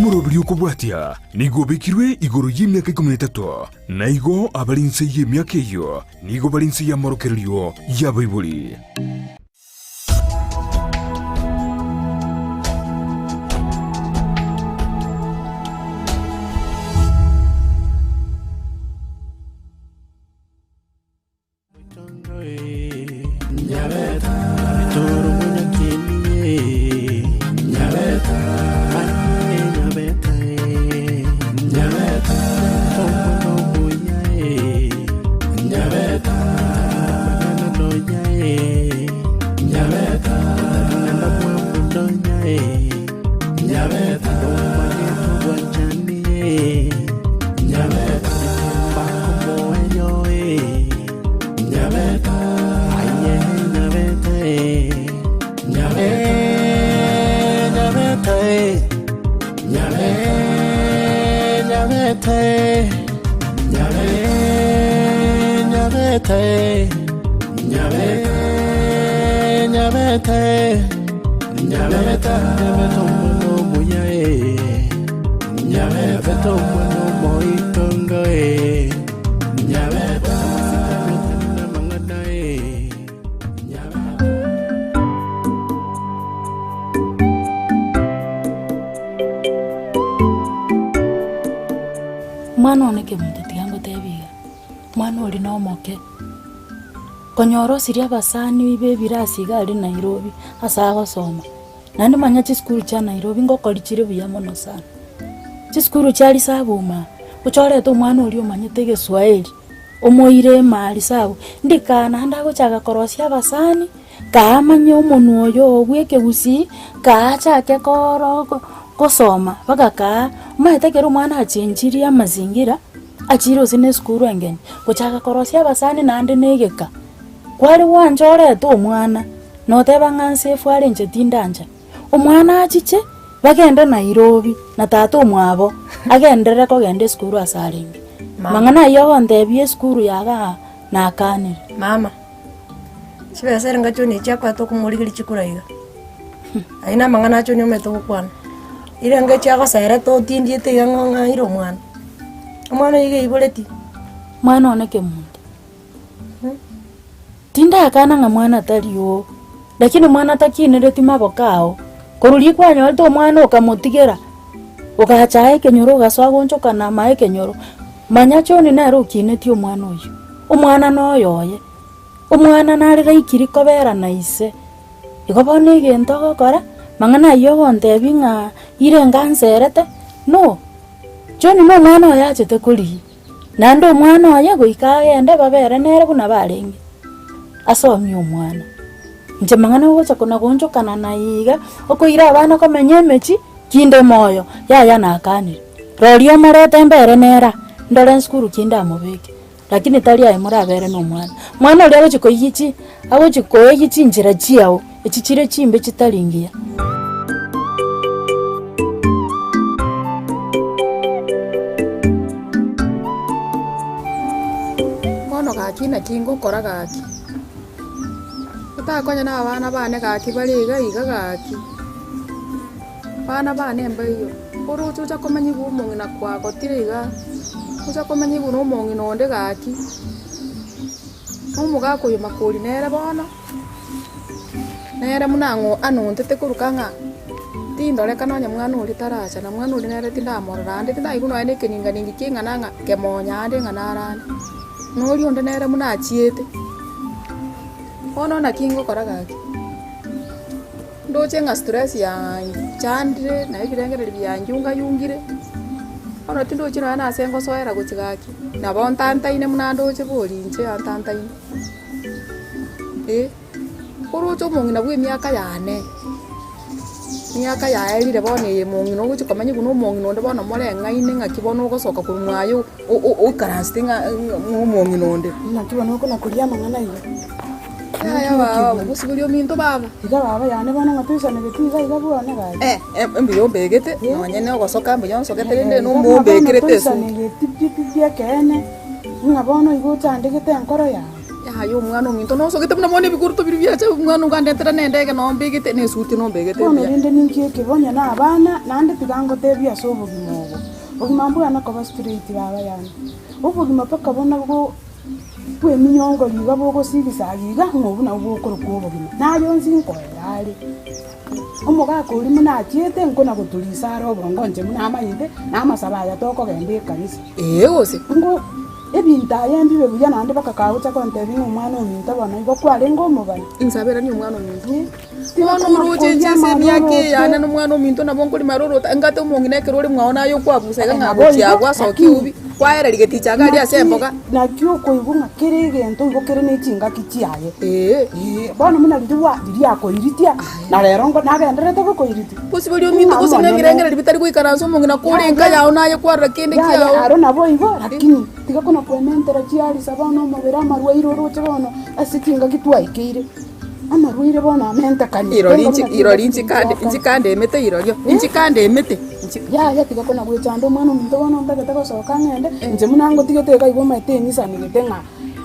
umurobiri ukubwatia nigo bekirwe igoro y'imyaka 13 na igo abarinse y'imyaka iyo nigo barinse y'amorokerio y'abayibuli. Nyabeta, toro muna kini. Nyabeta, Nyabeta, Nyabeta, tomo muya. Nyabeta, noya. Nyabeta, namuamuno ya. Nyabeta, nomani tuwachani. Nyabeta, bako moyo. Nyabeta. Mwana oneke muteti yangu tebiga. Mwana oli no moke. Konyoro siria basani ibe birasi gali Nairobi asaga soma. Nandi manya chiskuru cha Nairobi ngokolichire buya mono sana. Chiskuru chali sabuma. Uchore to mwana oli omanyete Geswahili. Omoire mali sabu. Ndikana ndago chaga korosia basani. Kamanya omuntu oyo obweke Gusii kaacha ke koroko kosoma bagaka umahetekera umwana achenjiri amazingira achiro sine skuru engene kuchaka korosia basani nande negeka kwali wanjore to umwana noteba nganse fwale nje tindanja umwana achiche bagenda Nairobi na tato umwabo agendere ko gende skuru asalingi mangana yo ndebie skuru yaga na kanire mama sibesere ngacho ni chakwa to kumurigiri chikuraiga aina mangana acho ni umeto kwana ile ngachaka sare to tindie te nganga iro mwana ige iboleti mwana oneke muntu tinda akana nga mwana taliyo lakini mwana takinere timabokao koruli kwanya to mwana okamutigera okachaye kenyoro gaswagoncho kana mae kenyoro manyacho ni naro kineti omwana oyo omwana noyoye omwana narira ikiriko bera naise igobone gento gokora mangana yo ontebi nga ire nganserete no Joni mo mwana oya chete kuri nando mwana oya goikagende babere nere kuna barengi asomi omwana nje mangana gocha kona gonjo kana naiga okoira abana komenye mechi kinde moyo yaya nakanire rorio marete mbere nera ndore skuru kinde amobeke lakini tali ayi murabere no mwana oli agochi koyichi agochi koyichi njira chiao echichire chimbe chitalingia gaki na kingo kora gaki utakonya na abana bane gaki bariga iga gaki bana bane mbayo uru chucha komanyi gumungi na kwa gotiriga chucha komanyi guno mungi nonde gaki umuga ko yumakuri nere bona nere munango anontete kurukanga tindore kanonya mwana uri taracha na mwana uri nere tindamorora ande tindaiguno ene keninga ningi kinga nanga kemonya ande nganarane nori onde nere munachiete ono na kingo koragaki ndoche nga stress ya chandire na ibirengere byanjunga yungire ono tindoche na asengo soera gutigaki na bontantaine munandoche borinche antantaine kurucho mungi na bwe miaka yane miaka ya elire bone mungi no guchi komanyi guno mungi no ndabona morengaine ngakibono gosoka kurumwayo o karastinga mungi nonde nakibona ko nakuria mangana iyo ya baba busubulyo minto baba iga baba yane bana ngatuisa ne betiza iga bwana ga mbiyo begete nonyene gosoka mbiyo sokete no mumbe kirete so ne tibye kene ngabona igo chandegete nkoro ya ya yo mwana ominto no so gete muna mone bikuruto biri byacha mwana ugandetera nendege no mbigite ne suti no mbigite Bono rinde ninki kibonya na abana nande tigango tebia so bugimogo bugimambu ana ko street baba yani ubugima paka bona go kwe minyongo liga bogo sigisa giga ngobu na ubo koro ko bugima na yonzi nko yali omoga ko uri muna chiete nko na gutulisa ro bongo nje muna amayinde na amasaba ya toko gembe kanisa ose ngo ebinta yembi bebuya nande bakakawuta konte bintu umwana ominto bona igo kwale ngo mubana insabera ni umwana ominto mwana uruche nchese myake yana n'umwana ominto nabo nkuri marorota ngate umongine kerore mwaona yo kwabusa ngabo cyagwa soki ubi kwaera ligeti cyanga ali asemboga na cyuko ibunga kerege igo kere ne cinga kichiaye bona muna ndiwa ndiyako iritia na rero ngo nagenderete ko iriti possible ominto ko sene ngirengera libitari kuikaranso umongina kurenga yawo naye kwarra kende kiyawo aro nabo igo lakini tiga kuna kuementera chiali sabano mabera marwa iroro cebono asikinga kitwaikire amarwire bona amenta kani irori inchikande emete irorio inchikande emete ya tiga kuna gwechando mwana ominto bona ndagete gosoka ngende nje munango tigeteka igo maitenisa nigetenga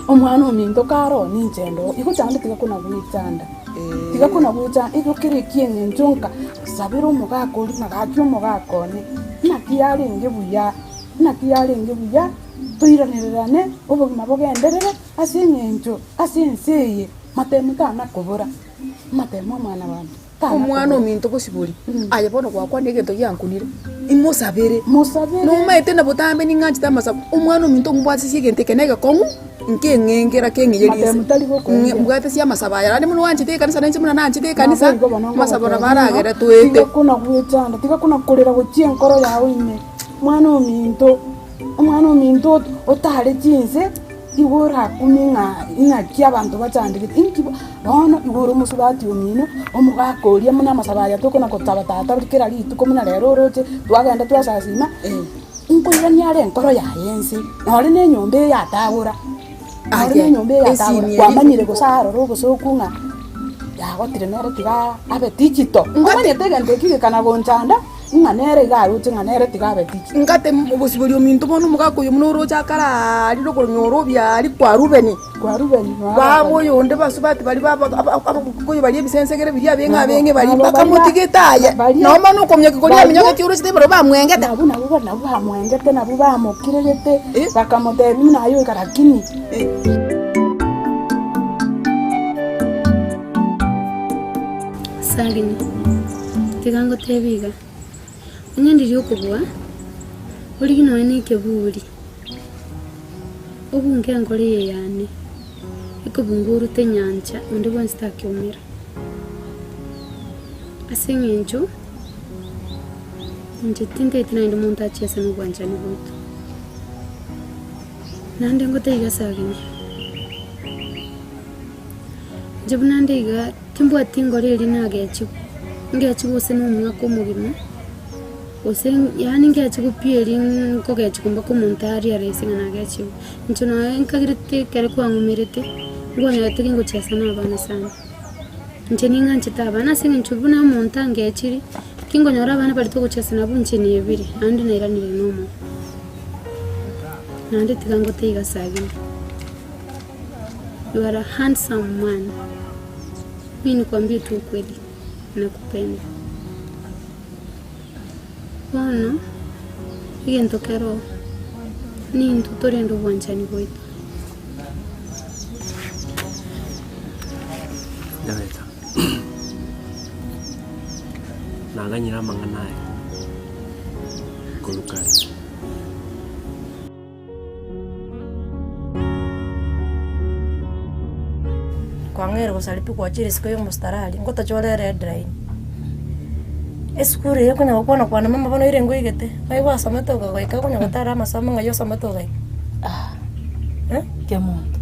omwana ominto karo ninchendo igo chande tiga kuna gwechanda tiga kuna gwecha igo kire kienge nchonka sabiro mogako na gakyo mogakone na kiyali ngebuya tuiranirane ubugima bugenderere asinyenjo asinseye matemu kana kubura matemu mwana wangu omwana ominto gosiburi aye bono gwakwa negento yankunire imosabere no maite na botambe ninganchi tamasaba omwana ominto mbwasi gente kenega kongu nkengengera kengiyerise mbwate sia masaba yarane muno wanchi te kanisa nanchi muna nanchi te kanisa masaba baragera tuete kuna gwechanda tiga kuna kolera gochie nkoro yawe ine mwana ominto otare jinse igora kuminga inakia abantu bacandikite inkibo bono igoro musubati omino omugakoria muna masabaya toko na kotaba tata bikira litu komuna rero roche twagenda twasasima inkoira nyare nkoro ya yense nore ne nyombe ya tagura ari nyombe ya tagura kwamanyire gosaro rogo sokunga ya gotire nere tiga abe digital ngane tega ndekike kana gonchanda nganere garuche nganere tiga abe digital ngate mubosibori ominto bono mugakoyo muno rocha kara ali rokonyoro bya ali kwa rubeni babo yonde basubati bali baba koyo bali ebisensegere biri abenga bali bakamutigetaye no mano komye kokoria minyoke cyuro kitebero bamwengete nabo bamwengete nabo bamukirerete bakamutera nayo karakini sagini tigango tebiga nyindi yokubwa uri no ene keburi obunge ngore yani ikubunguru te nyanja undi bonsta kyomira asengenjo njitinde tinainde monta chese no gwanjani boto nande ngote iga sagini jabunande iga timbo atingore iri nagechi ngechi bose no mwaka omugima osen yani ngechi gupieri ko gechi kumba ko montari aresinga nagechi ntuna nkagirite kare kwa ngumirite ngwana tekingo chesa na bana sana ncheninga nchitaba na singa nchubuna monta ngechiri kingo nyora bana bali to kuchesa na bunchini ebiri andi nairanire nomo nandi tigango teiga sagi you are a handsome man mimi nikwambie tu kweli nakupenda bono igento kero ni ntutore ndo bwanchani boito Nyabeta nanganyira manganaye kolukari kwangere gusalipi kwa chiri siko yo mustarali ngota chole red line eskure yo kuna kwana kwana mama bano ire ngoigete bai wa samato ga ga kunya gotara masama ngayo samato ga kemuntu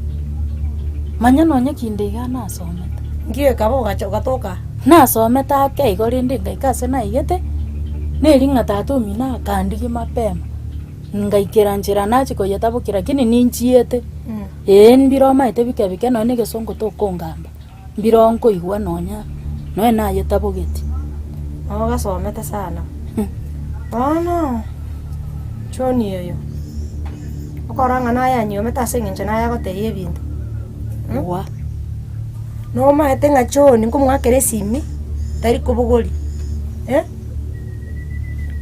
manya nonye kindega nasometa ngiye kabo gatoka nasometa ake igori ndinga ikase na igete neri ngatatu mina kandigi mapema ngaikira njira nachi ko yetabukira kini ninchiete mbiro maite bike none gesongo to kongamba mbiro nko igwa nonya noe na yetabugeti gasometa sana no choni yo okoranga na yanyu meta sengenje na yagote ebintu Wa. No maete ngachoni ngumwakere simi tari kubuguri.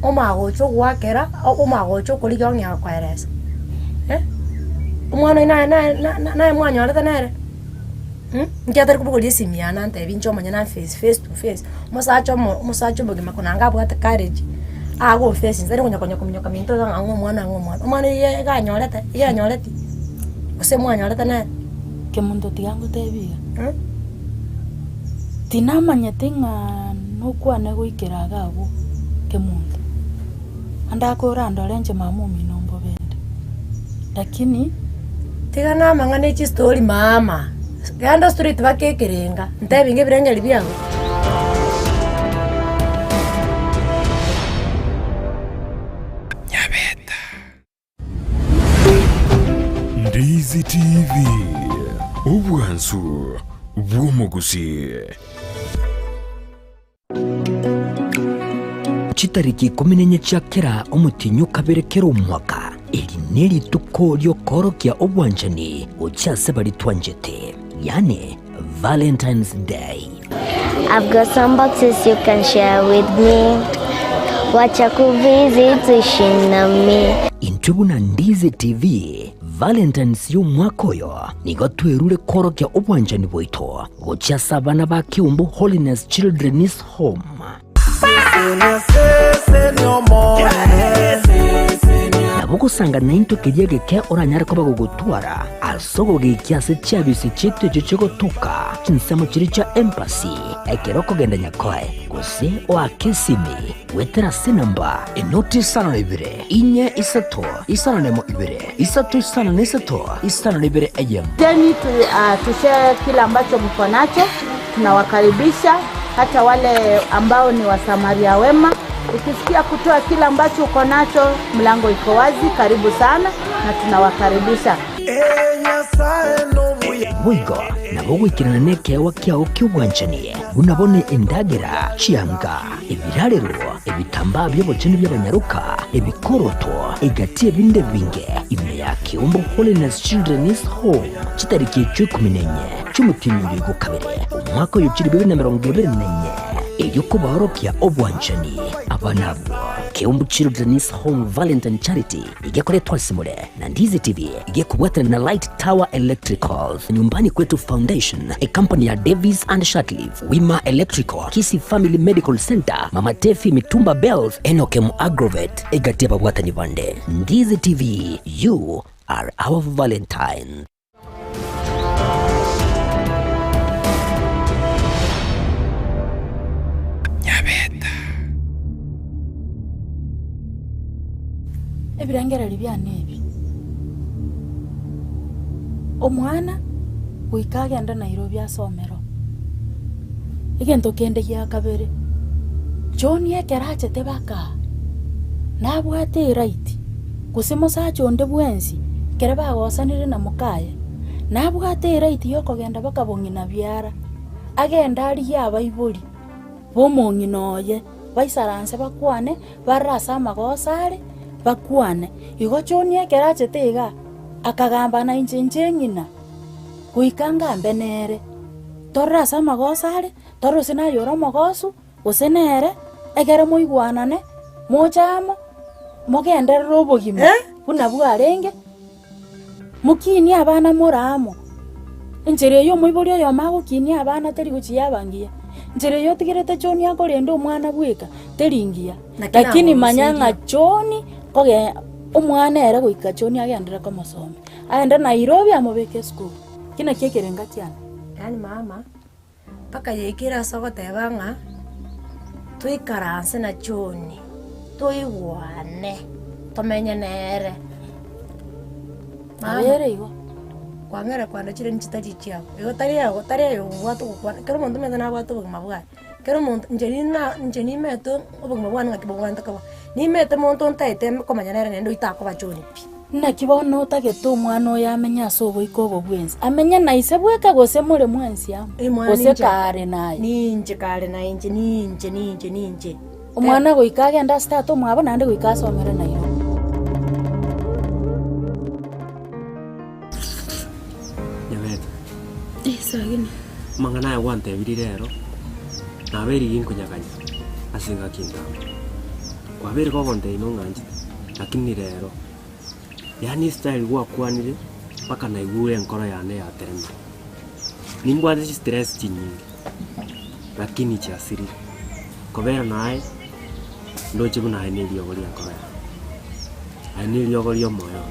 Omagocho gwakera omagocho kuri gyonya kwaeresa. Umwana na mwanyorete nere. Nkiatari kubuguri simi yana nte bincho manya na face to face. Musacho bugima kunanga bwate courage. Ago face nzari kunyoka minto ngo mwana. Umwana ye ganyorete. Ose mwanyorete nere. Ke muntu tigangu tebiga. Tinamanyete ng'a nokwane goikeraga abo ke muntu. Andakora ndorenje mamumi nombo bende. Lakini tigana mangane chi story mama. Ganda story twakekerenga. Ntebinge birenge libyango. Nyabeta. Ndizi TV. Obwansu bw'omugusii. Chitariki 14 cyakera umutinyu kaberekera umwaka iri nerituko lyokorokia obwanjani ucyase baritwanjete yani Valentine's Day. I've got some boxes you can share with me. Wacha kuvisit ushinami. Intubu na Ndizi TV Valentine's y'umwakoyo nigo twerure korokia obwanjani bwito ucyasa abana ba Kiumbu Holiness Children's Home. Nabugusanga nainto kidiege ke oranyara ko bagugutwara asogo gikyase cyabisi cyete cyo tuka kinsamo kiri cha embassy ekeroko genda nyakoe guse o Kisii wetera sinamba enoti sana ibire inye isato isana nemo ibire isato isana nesato isana ibire ayem. Teni tushare kila ambacho mko nacho, tunawakaribisha hata wale ambao ni wasamaria wema. Ukisikia kutoa kila ambacho uko nacho, mlango iko wazi, karibu sana na tunawakaribisha. Wigo nabo wikirana neke wakyao ky'ubwanjani unabone indagera chianga ibirarero ibitamba by'aboceni by'abanyaruka ibikoroto igati binde binge imwe ya Kiumbu Holiness Children's Home chitariki 14 cy'umutinyuri gukabere umwaka y'ukiri 2024 eyuko bahorokia obwanjani abanabo Kiumbu Children's Home Valentine Charity igekore twasimule na Ndizi TV igekubwata na Light Tower Electricals nyumbani kwetu Foundation a company ya Davis and Shatliff Wima Electrical Kisii Family Medical Center Mama Tefi Mitumba Bells Enokem Agrovet egateba bwata nibande. Ndizi TV, you are our Valentine. Nyabeta. Ebirangera libyana ebi. Omwana gwikagenda Nairobi asomero. Igento kende gya kabere. John yekerachete baka. Nabwate right. Kusimo sacho onde bwensi kere bagosanire na mukaya. Nabwate right yokogenda bakabongina byara. Agenda ali yabaibuli. Bomonginoye baisaranse bakwane barasa magosare bakwane. Igo John yekerachete iga akagamba na injengina. Kuikanga mbenere. Torasa magosare, torosina yoro magosu, usenere, egere muigwanane, mojamo, mogende robo gime. Buna bwarenge. Mukini abana muramo. Njere yo muibori yo mago kini abana teri guchiyabangiye. Njere yo tigirete John yakorendo umwana bwika teringia. Lakini manyanga John koge umwana era guika John agendera ko masome. Aenda Nairobi amobeke school. Kina kekerenga cyane. Yani mama paka yekira soko tebanga tuikaranse na John tuiwane tomenye nere Ayere igo kwangera kwanda chire nchitaji chiao igo tari yo watu kwana kero muntu meta na watu bugmabwa kero muntu njeni meto obugmabwa ngakibogwa ntaka ni mete muntu ntaite komanya nere nendo itako ba John pi nakibono utageto umwana oyamenya sobo ikobo bwenzi amenya naise bweka gose muri mwensi ya gose kare naye ninje kare na ninje umwana go ikagenda start umwabo nande go ikasomera nayo. Nyabeta mangana ya wante rero na beri ginkunyaganya asinga kingambo kwa beri ko konte ino nganje lakini rero yani style gwa kwanire paka na igure nkoro yane ya terema ningwa ndi stress chinyingi lakini cha siri kobera nae ndo chibuna hainili yogoria nkoro hainili yogoria moyo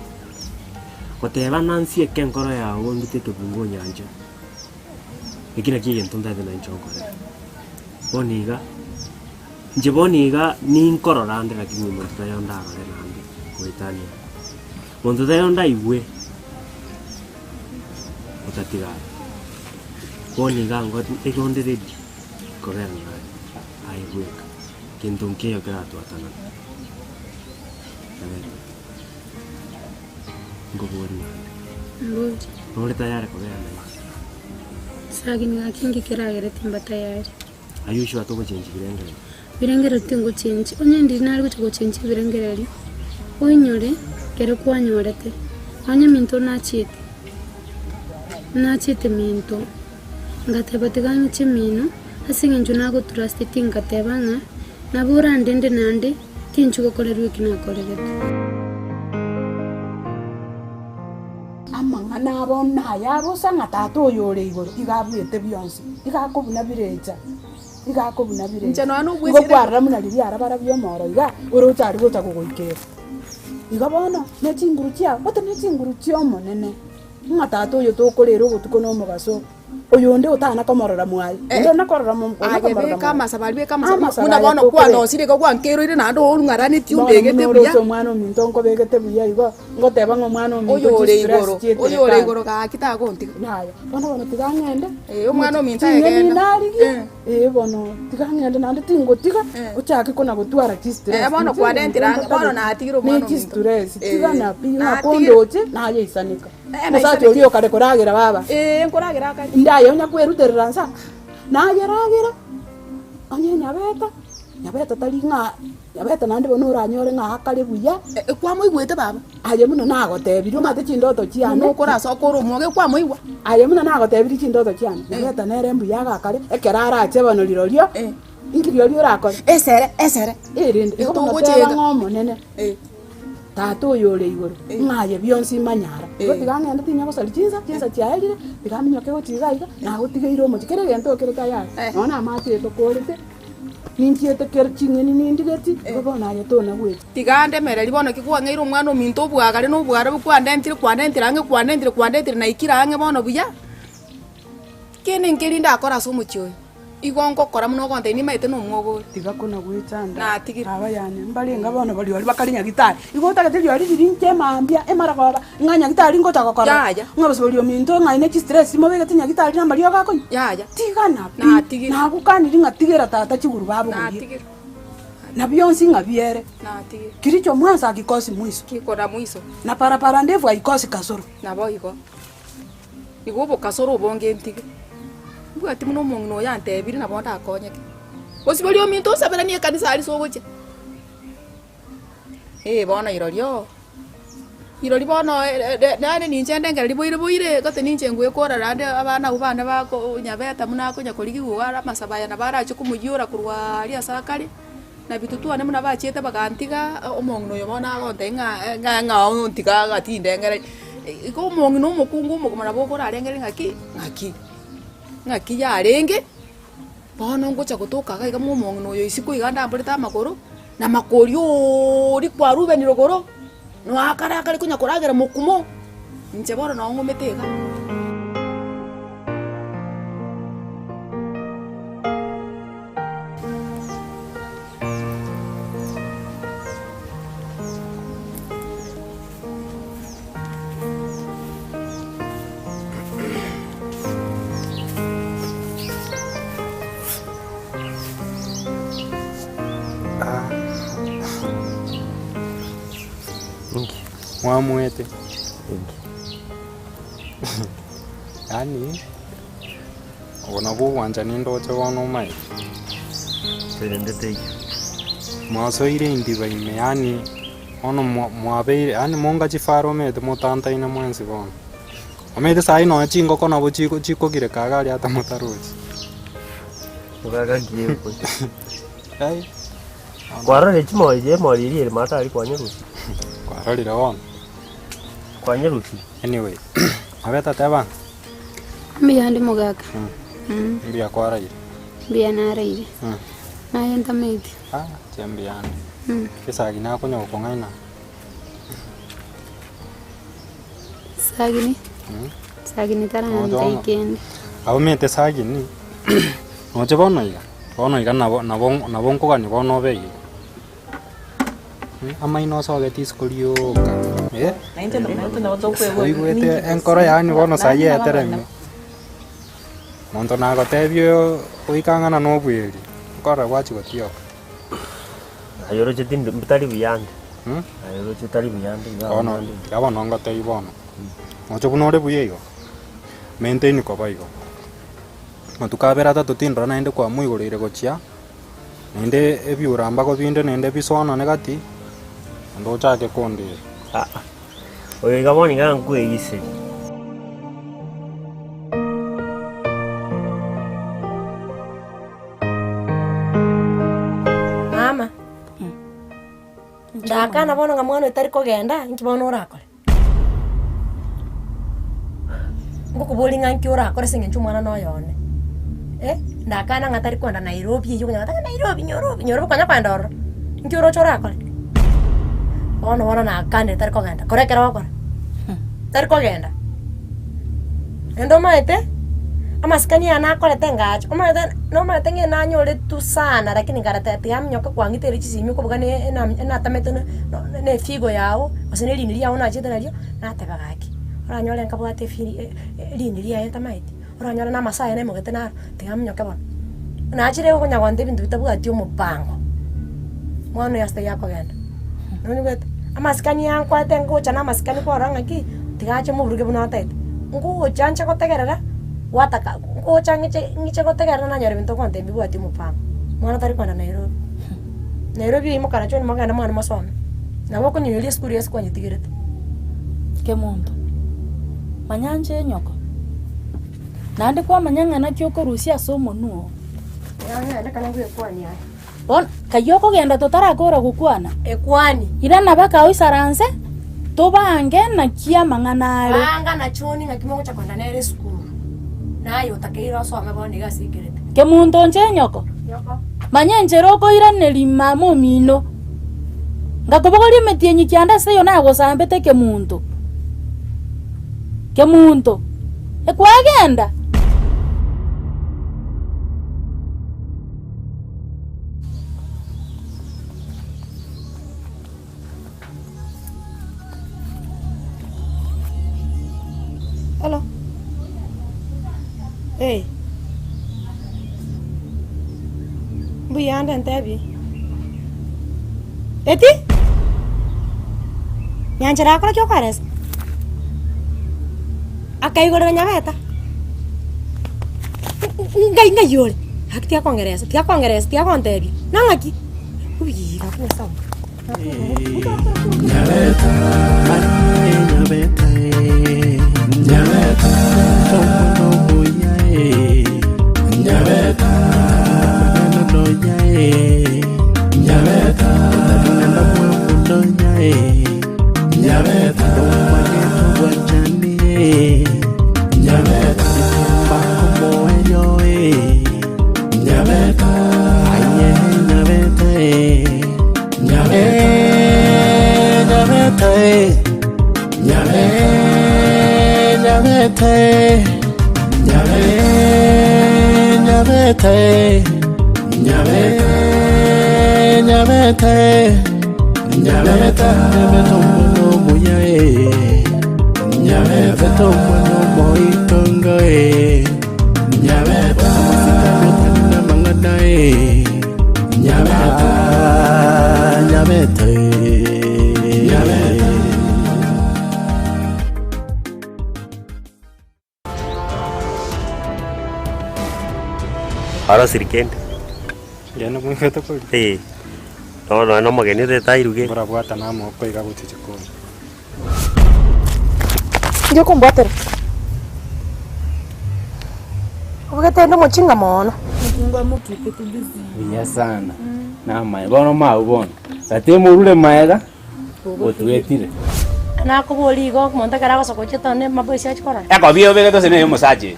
koteba nansi eke nkoro ya ngite kebungo nyanja ikina kiye ntonda de na nchokore boniga nje boniga ni nkoro rande lakini muntu tayonda rande koitania muntu tayonda iwe utatiga boniga ngo ekonde de koverna ai weka kintunke yo grato atana ngobori ngori tayari koverna sagini akingi kiragere timba tayari ayusho atoko chenji birengere tingo chenji onyendi nari gucho chenji birengere oinyore kere kwanyorete anya minto nachite minto ngateba tiganyi chimino asinge njuna go trust tinga tebanga nabura ndende nande tinchuko kolerwe kina kolerete amanga nabona yabo sanga tato yore igoro igabwete byonse igakobuna bireja nje no anu bwese gwarra muna riri arabara byo moro iga urutari gota kugoikera igabona nekinguru kya bata nekinguru kyo monene ngatato yo tokorero gutuko no mugaso oyonde utana komorora mwai ndo nakorora mu aje kama sabali kama muna bono kwa no sire ko kwa nkero ire nando ngara ni tiumbegete buya oyo mwana minto ngo begete buya igo ngoteba ngo mwana minto oyo igoro ka kita gonti nayo bono tigangende umwana minto agenda bono tigangende nande tingo tiga uchake kona gutwara kistre bono kwa dentira bono na atigiro mwana kistre tigana pina kondoche naye isanika musati oliyo kare koragira baba nkoragira ka ndayo nya kweruterera nsa nageragira onye nyabeta talinga nyabeta nande bono uranyore nga hakale buya kwa muigwete baba aye muno nagotebiri mate chindoto chiane no kora sokoro mwoge kwa muigwa aye muno nagotebiri chindoto chiane nyabeta nere mbuya gakale ekerara ache bono lirorio ingiriorio rakore esere irinde itogochega ngomo nene tato yore igoro ngaye byonsi manyara gotigangenda tinya gosali chinsa chiaerire bigamenya ke gotigaiga na gotigeiro mo kere gento kere kaya nona mate to korete ninchiete kere chingeni nindigeti gobona ya to na gwe tigande mere libono kikuwa ngeiro mwana minto bwagare no bware kwandentire ange kwandentire na ikira ange bono buya kene ngelinda akora sumu chyo igongo kora muno konte ni maite no mwogo tiga kuna gwitanda na tigira aba yani mbali ngabona bali bakalinya gitari igota gete yari rinke mambia emara kwa nganya gitari ngota kokora ngabasolio minto ngaine chi stress mo bega tinya gitari na mali yako yaja tiga na tigira na kukaniri ngatigera tata chiguru babo na byonsi ngabiere na tigira kiricho mwanza kikosi mwiso kikora mwiso na parapara ndevu aikosi kasoro na boigo igobo kasoro bonge ntige bwati muno mongno yantebiri na bonda akonyeke osibali ominto sabela ni kanisa ali sogoche bona irori bono nane ninchende ngari boire gote ninche ngwe kora rande abana ubana bako nyabeta munako nyakoligi gwara masabaya na bara cyo kumujura kurwa ali asakali na bitutu ane muna bachete bagantiga omongno yo bona agonte nga ontiga gatinde ngere iko mongno mukungu mukumana bokora arengere ngaki yarenge bono ngocha gutuka gaiga mumongno yo isiko iganda mburita makoro na makori ori kwa Ruben rogoro no akara kali kunya koragera mukumo nje bono no ngometega mwamwete yani ona kuwanja nindoche wono mai serendete mwasoire indiba ime yani ono mwabeire yani monga chifaro mete mutanta ina mwensi bono Amete sai no chingo kona bo chiko kire kagari ata motaroji. Mugaga ngiye ko. Ai. Kwara le chimo je mo ri mata ari kwa nyerusi. Kwara ri rawon. Kwa nyerusi. Anyway. Abeta taba. Mbia ndi mugaga. Mbia kwara ri. Mbia na reire. Na yenda meti. Chambian. Kisa gina ko nyo ko ngaina. Sagini. Sagini tarana ntaikendi. Abo mete sagini. No che bono iga. Bono iga na bon ko gani bono be. Amai no so getis kolioka. Nainte na wazokwe wo. Oigwete enkoro yani bono saye teremi. Monto na go tebio oikangana no bwiri. Kora wachi gotioka. Ayoro chitin mtali biyande. Ayoro chitali biyande. Ono, yabo no ngote ibono. Ocho bunore buyego. Maintain ko baigo. Matukabera ta tutinra naende kwa muigurire gochia. Nende ebiuramba ko binde nende bisona negati. Ndo chake konde. Oye gaboni ngangwe yise. Mama. Ndaka na bono ngamwana etari kogenda inkibono urakore. Ngukubuli nganki urakore singe mwana no yone. Ndakana ngatari kwenda Nairobi yuko nyata Nairobi nyorobi kwanya pandoro. Inki uro chorakore. Ono wana na kande tari kogenda. Korekera wakore. Tari kogenda. Endo maete amaskani anakore tengacho. Omaete no maete nge nanyore tu sana lakini ngarata tiamnyoka kwangite richi sinyu ko bugane na tamete ne figo yao. Osene liniri yao na chete nario na tekagaki. Ora nyole nkabwate firi liniri ya tamaiti. Ora nyole na masaya ne mogete na tiamnyoka bona. Na achire ko nyagwande bintu bitabuga tio mupango. Mwana yasta yako genda. Noni wet amaskani yankwa tengo chana maskani ko ranga ki tigache mu buruge buna taite. Ngo chancha ko tegerera wataka ngo changiche ko tegerera na nyare bintu ko ntembi bwa tio mupango. Mwana tari kwenda Nairobi. Nairobi imo kana choni magana mwana masome. Na wako nyeli skuri yesu kwa nyitigirete. Ke muntu. Manyanje nyoko. Nande kwa manyanga na kyoko rusia somo nuo. Ya kana ngwe kwani ai. Bon, kayoko genda totara kora gukwana. Ekwani. Ira nabaka oisaranse. Tobange na kia manganare. Anga na choni na kimo cha kwenda nere school. Nayo takeira so ameboni gasikirete. Ke muntu nje nyoko. Nyoko. Manyenje roko ira nelima momino. Ngakobogoli metienyi kianda seyo na gosambete ke muntu. Ke muntu. Ekwagenda. Hello. Hey. Buyanda ntabi. Eti? Nyanjara akora kyo kares. Akai gore Nyabeta. Ngai yole. Haktia kongereza, tia kongereza, tia kontebi. Nangaki. Uyi, gafu sawa. Nyabeta, Nyabeta, Nyabeta, tomo boya Nyabeta, no yae, Nyabeta, nenda mwamundo yae, Nyabeta, no wachani, Nyabeta, bako moyo Nyabeta, aye Nyabeta, Nyabeta, Ahora sirikende. Ya no me fue todo. Sí. No mageni de tairuge. Bora bwata na mo ko iga gutichiko. Yo con water. Ugete ndo mochinga mono. Mtunga mutu petu busy. Ya sana. Na mai bono ma ubon. Ate murule maega. Otuetire. Na kuboli go monta karago sokocheta ne maboisi achikora. Eko bio vega to sene musaje.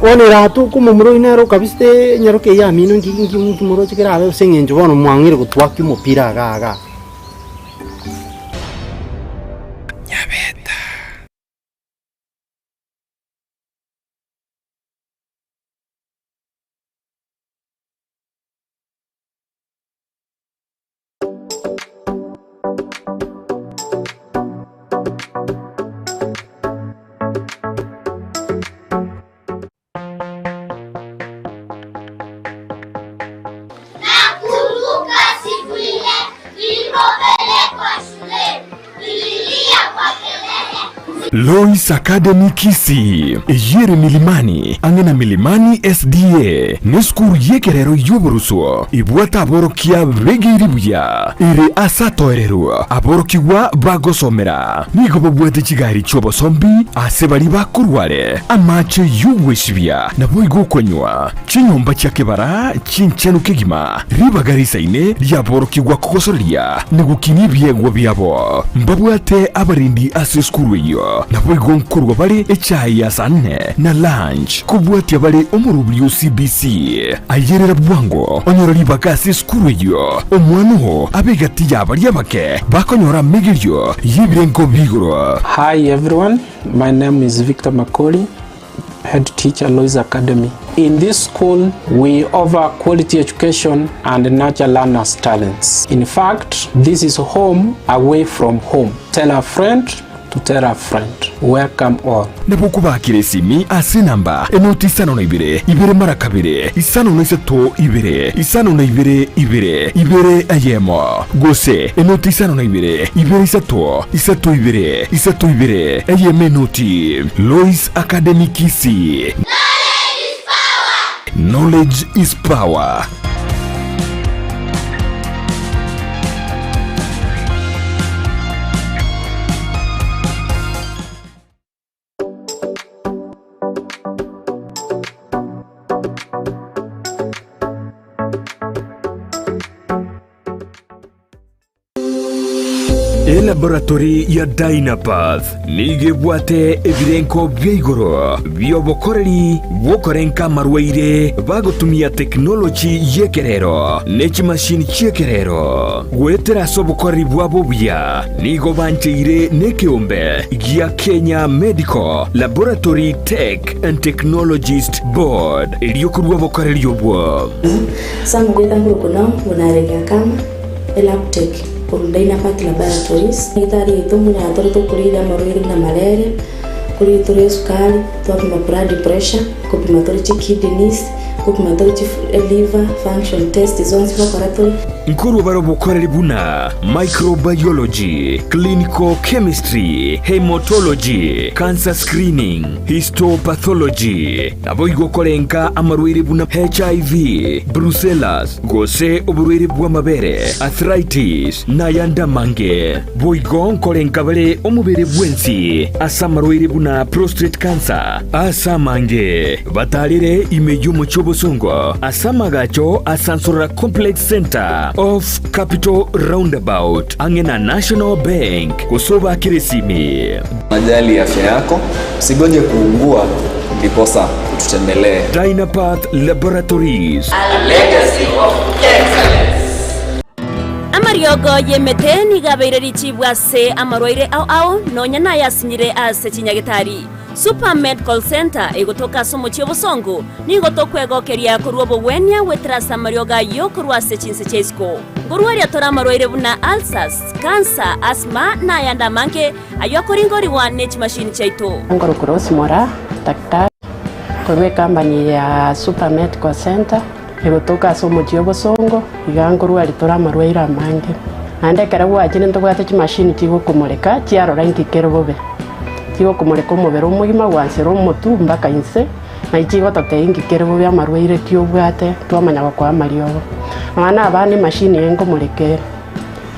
One ratu kumumuro inero kabiste nyaroke ya mino ngi muro chikira ave sengenjo bono mwangire gutwaki mupira gaga. Nyabeta. Nakumbuka siku ile nilipopelekwa shule, nililia kwa kelele. Lois Academy Kisii yere milimani angena milimani SDA neskuru yekerero yuburuso ibwata aborokia begiribuya iri asatoerero aborokiwa bagosomera nigo bobwete kigari chobo sombi ase bali bakurware amache yubweshibya nabo igukonywa chinyomba cyakebara chinchenu kigima ribagarisa ine ryaborokiwa kogosoria nigukini byegwa byabo mbabwate abarindi ase skuru iyo nabo igonkurwa bali echai ya sanne na lunch kubwatia bali omurubyo CBC ayerera bwango onyorori bakasi skuru iyo omwanuho abegati yabali abake bakonyora migiryo yibirenko bigoro. Hi everyone, my name is Victor Makoli, head teacher Lois Academy. In this school, we offer quality education and nurture learners' talents. In fact, this is home away from home. Tell a friend to tell a friend. Welcome all. Nabuku bakire simi ase namba enoti isano na ibere mara kabiri isano na isato ibere isano na ibere ayemo gose enoti isano na ibere isato ibere ayeme noti. Lois Academy Kisii. Knowledge is power. Laboratory ya Dynapath nigebwate ebirenko byeigoro byobokoreri bokorenka marwaire bagotumia technology yekerero nechi machine chekerero gwetera sobokoreri bwabo bya nigo bancheire nekeombe ya Kenya Medical Laboratory Tech and Technologist Board iliyokurwa bokoreri yobwo samugeta ngurukono bunarega kama elaptech from Dynapath Laboratories. Gitari itu munyatori tukurira marwiri na malaria, kuri turi sukari, tupima blood pressure, kupima turi kidneys, kupima turi liver function test zonse laboratory. Nkuru baro bokoreri buna microbiology, clinical chemistry, hematology, cancer screening, histopathology. Nabo igokorenka amarwiri buna HIV, brucellosis, gose oburwiri bwa mabere, arthritis, nayanda mange. Boigon korenka bale omubere bwensi, asamarwiri buna prostate cancer, asamange. Batalire imeju muchobo songo, asamagacho asansora complex center of Capital Roundabout angena National Bank kusoba kiresimi. Najali afya yako, usigonje kuungua ndiposa ututembelee. Dynapath Laboratories, A legacy of excellence. Amariogo yemete nigabeireri chibwase amarwaire au nonya na yasinyire ase chinyagitari. Super Medical Center egotoka somo chiobosongo nigotokwegookeria kurwa bowenia wetrasa marioga yo kurwa se chinse chesko ngurwaria tora marwaire buna ulcers, cancer, asthma na yanda manke ayo koringori wa nech machine chaito ngoro cross mora daktari kurwe company ya Super Medical Center egotoka somo chiobosongo igangurwa ritora marwaire amange ande karawa achine ntobwate chi machine chigo kumureka chiarora nkikero bobe kigo kumureka umubero umugima wansera umutu mbaka inse na ikigo tatengikere bo byamarwaire kyobwate twamanya kwa mariogo abana abandi machine yengo murekere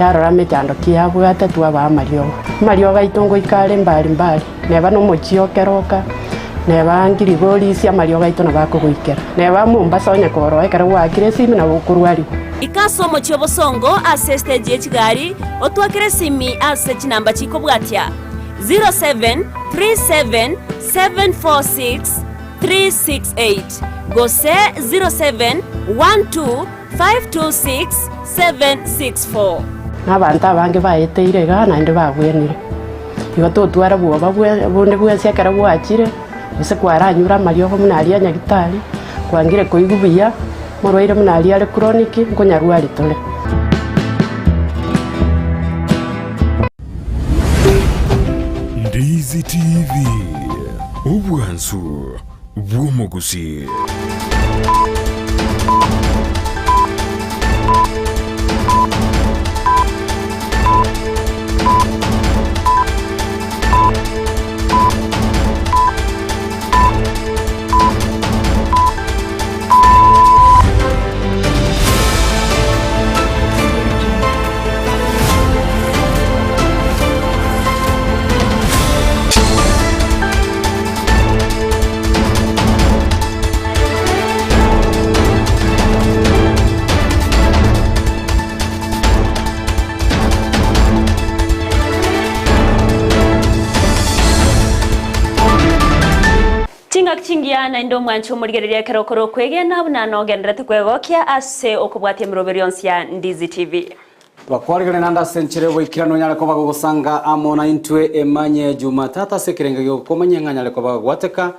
yarora mejando kyabwate twaba mariogo itongo ikale mbali neba no mochio keroka neba ngirigori cia mario gaito na bakugwikera neba Mombasa onya koro ekara gwakire simi na bukurwari ikasomo cy'obosongo ase stage y'ekigari otwakire simi ase kinamba kikobwatya 0737746368 gose 0712526764 n'abantu abange bayeteire ga naende babwenire igo totwara bwoba bundi bwense ekara bwakire ese kwaranyura mario ho munari anyagitari kwangire koigubuya morwaire munari ale chronic nkonyarwari tole Ndizi TV ubwansu bw'omugusi. Chingia na ndo mwancho murigereria kerokoro kwege na bunano gendrete kwegokia ase okubwatia miroberionsia Ndizi TV. Bakwarigane nanda senchire wikirano nyale ko bagusanga amona intwe emanye Jumatata sekirenge yo komanya nganyale ko bagwateka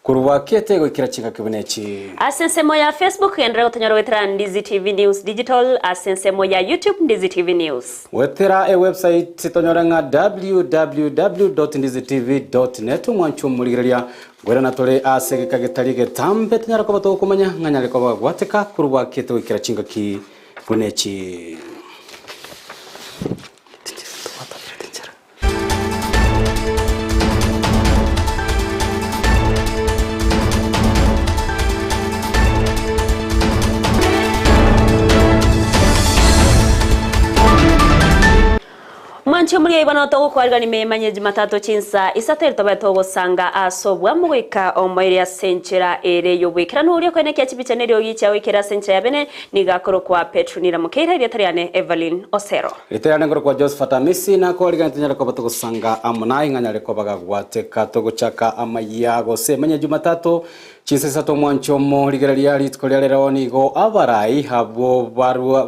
kuruwa kete gwikira chinga kibunechi. Asensemo ya Facebook gendra gutanyaro wetera Ndizi TV News Digital, asensemo ya YouTube Ndizi TV News. Wetera e website tonyoranga www.ndizitv.net mwancho murigereria gwera natore ase kagetarige tambe tanyara ko bato komanya nganyale ko bagwateka kuruwa kete gwikira chinga kibunechi. Mwancho muri ibana to kwarga ni memanye Jumatatu chinsa isatel toba to gosanga asobwa muwika omoire ya senchera ere yo wikira nuri ko nekya chibicenero yicha wikira senchera bene nigakoro kwa Petronira mukera ire tariane Evelyn Osero iterane ngoro kwa Josephat Amisi na ko riga ntanyara ko bato gosanga amuna inganyare ko bagagwateka to guchaka amayago se manye Jumatatu chinsa sato mwancho mo rigereria ritkolya lero nigo abarai habo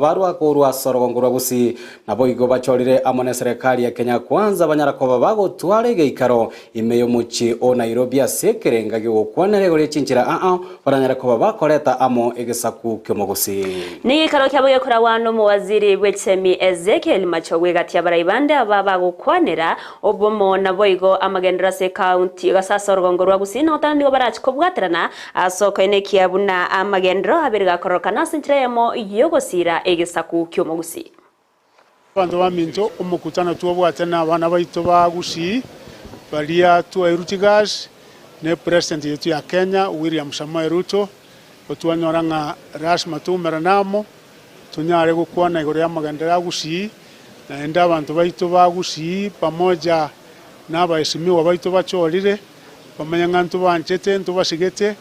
barua korwa sorogongurwa Gusii nabo igo bachorire amone serikali ya Kenya kwanza banyara ko bagotware geikaro imeyo muchi o Nairobi asekerenga gyo kwanere gore chinchira baranyara ko bakoreta amo egesaku kyomo Gusii ni karo kyabuye kura wano mu waziri w'echemi Ezekiel Machogwe gati abarayibande ababa gukwanera obomo nabo igo amagendera se county gasasa sorogongurwa Gusii no tandi go barachiko bwaterana asoko ene kiabuna amagendero abirga korokana senchiremo yogosira egesaku kyomo Gusii bantu baminto umukutana tuwabwatana abana baito ba Gusii balia tuwairutigas ne president yetu ya Kenya William Samoei Ruto otwanyoranga ras matumera namo tunyare gukwana igore ya magendera Gusii na enda abantu baito ba Gusii pamoja n'abaisimiwa baito bachorire bamanyanga ntu banchete ntu basigete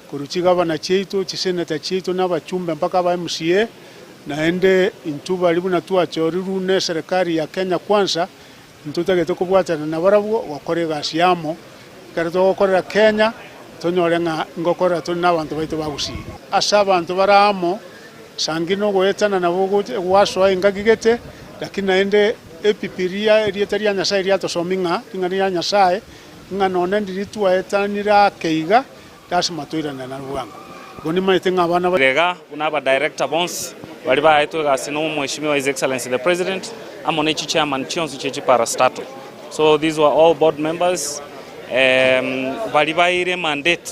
kuruchiga bana cheito chiseneta cheito n'abachumbe mpaka ba MCA naende intuba libuna tuachoriru ne serikali ya Kenya kwanza ntutagete kubwatana na barabwo wakorega asiamo karato gukorera Kenya tonyorenga ngokora tuna abantu baito ba Gusii asa abantu baramo sangino gwetana nabo gwaswa ingagigete lakini naende epipiria erietaria nyasaye riatosominga tingaria nyasaye nganone ndiritwa etanira keiga dasima toirana na ruwango goni maitenga abana barega unaba director bonds bali baitwe gasino mheshimiwa his excellency the president amonechi chairman chionzo chechi para stato so these were all board members bali baire mandate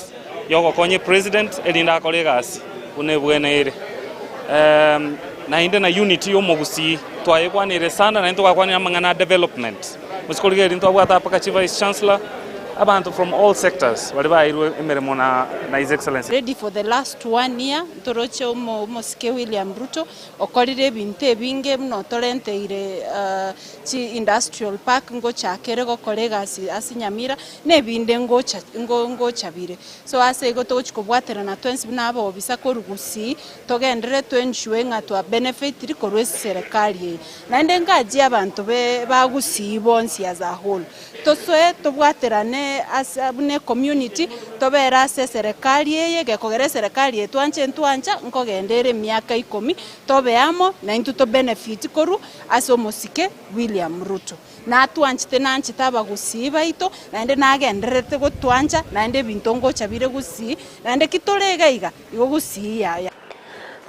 yoko konye president elinda kolegasi unebwenere na inde na unity yo Gusii twayekwanire sana na into kwakwanira mangana development musikolike rinto abwata paka chief vice chancellor abantu from all sectors bali bairwe emeremo na His Excellency. Ready for the last 1 year toroche Musike William Ruto okorire ebintu ebinge muno torenteire chi industrial park ngo chakere gokorega asi Nyamira nebinde ngo chabire so ase go tochikobwatera na twensi nabo bisa korugusii togendere twenshwe ngatwa benefit rikorwe serikali naende ngaji abantu ba Gusii bonsi as a whole tosoe tobwaterane as abune community tobera se serikali yege kogere serikali etwanche nkogendere miaka 10 tobeamo na into to benefit koru aso Musike William Ruto na twanchite nanchitaba Gusii baito naende nagenderete gotwancha naende bintongo chabire Gusii naende kitorega iga igo Gusii ya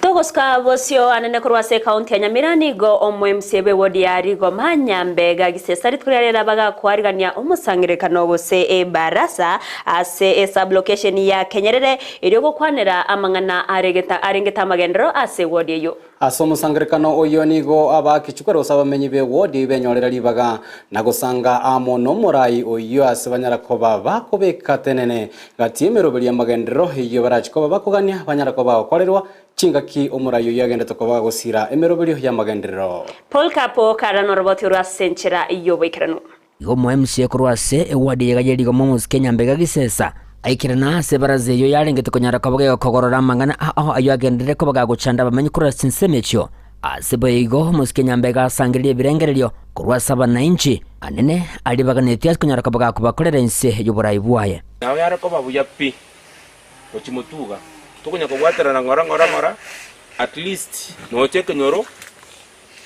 Togoska bosio anene kurwase county ya Nyamira nigo omwe msebe wodi ya Rigo Manyambega gisesari tkurarera baga kwarigania umusangirekano gose barasa ase sublocation ya Kenyerere iryo kwanera amangana arengeta magendero ase wodi yo aso musangirekano oyo nigo abakichukara usabamenyi be wodi benyorera libaga nagusanga amono murai oyo ase banyarakoba bakobeka tenene gatimero bya magendero iyo barachikoba bakugania banyarakoba okorerwa chingaki omurayo yagenda tokoba gusira emerobelio ya magendero Paul Kapo karano roboti rwasenchera iyo bikirano igo MC kurwase ewadi yagajeri go momus Kenya mbega gisesa aikirana se baraze yo yarengete konyara kabaga kogorora mangana aho ayo agendere ko baga gucanda bamenye kurwase nsemechyo asebe igo momus Kenya mbega sangiriye birengerelyo kurwasa bananchi anene ali baganetias konyara kabaga kubakorera inse y'uburayi bwaye nawe yarako babuya pi ochimutuga tukunya kubwatera ngora at least no cheke nyoro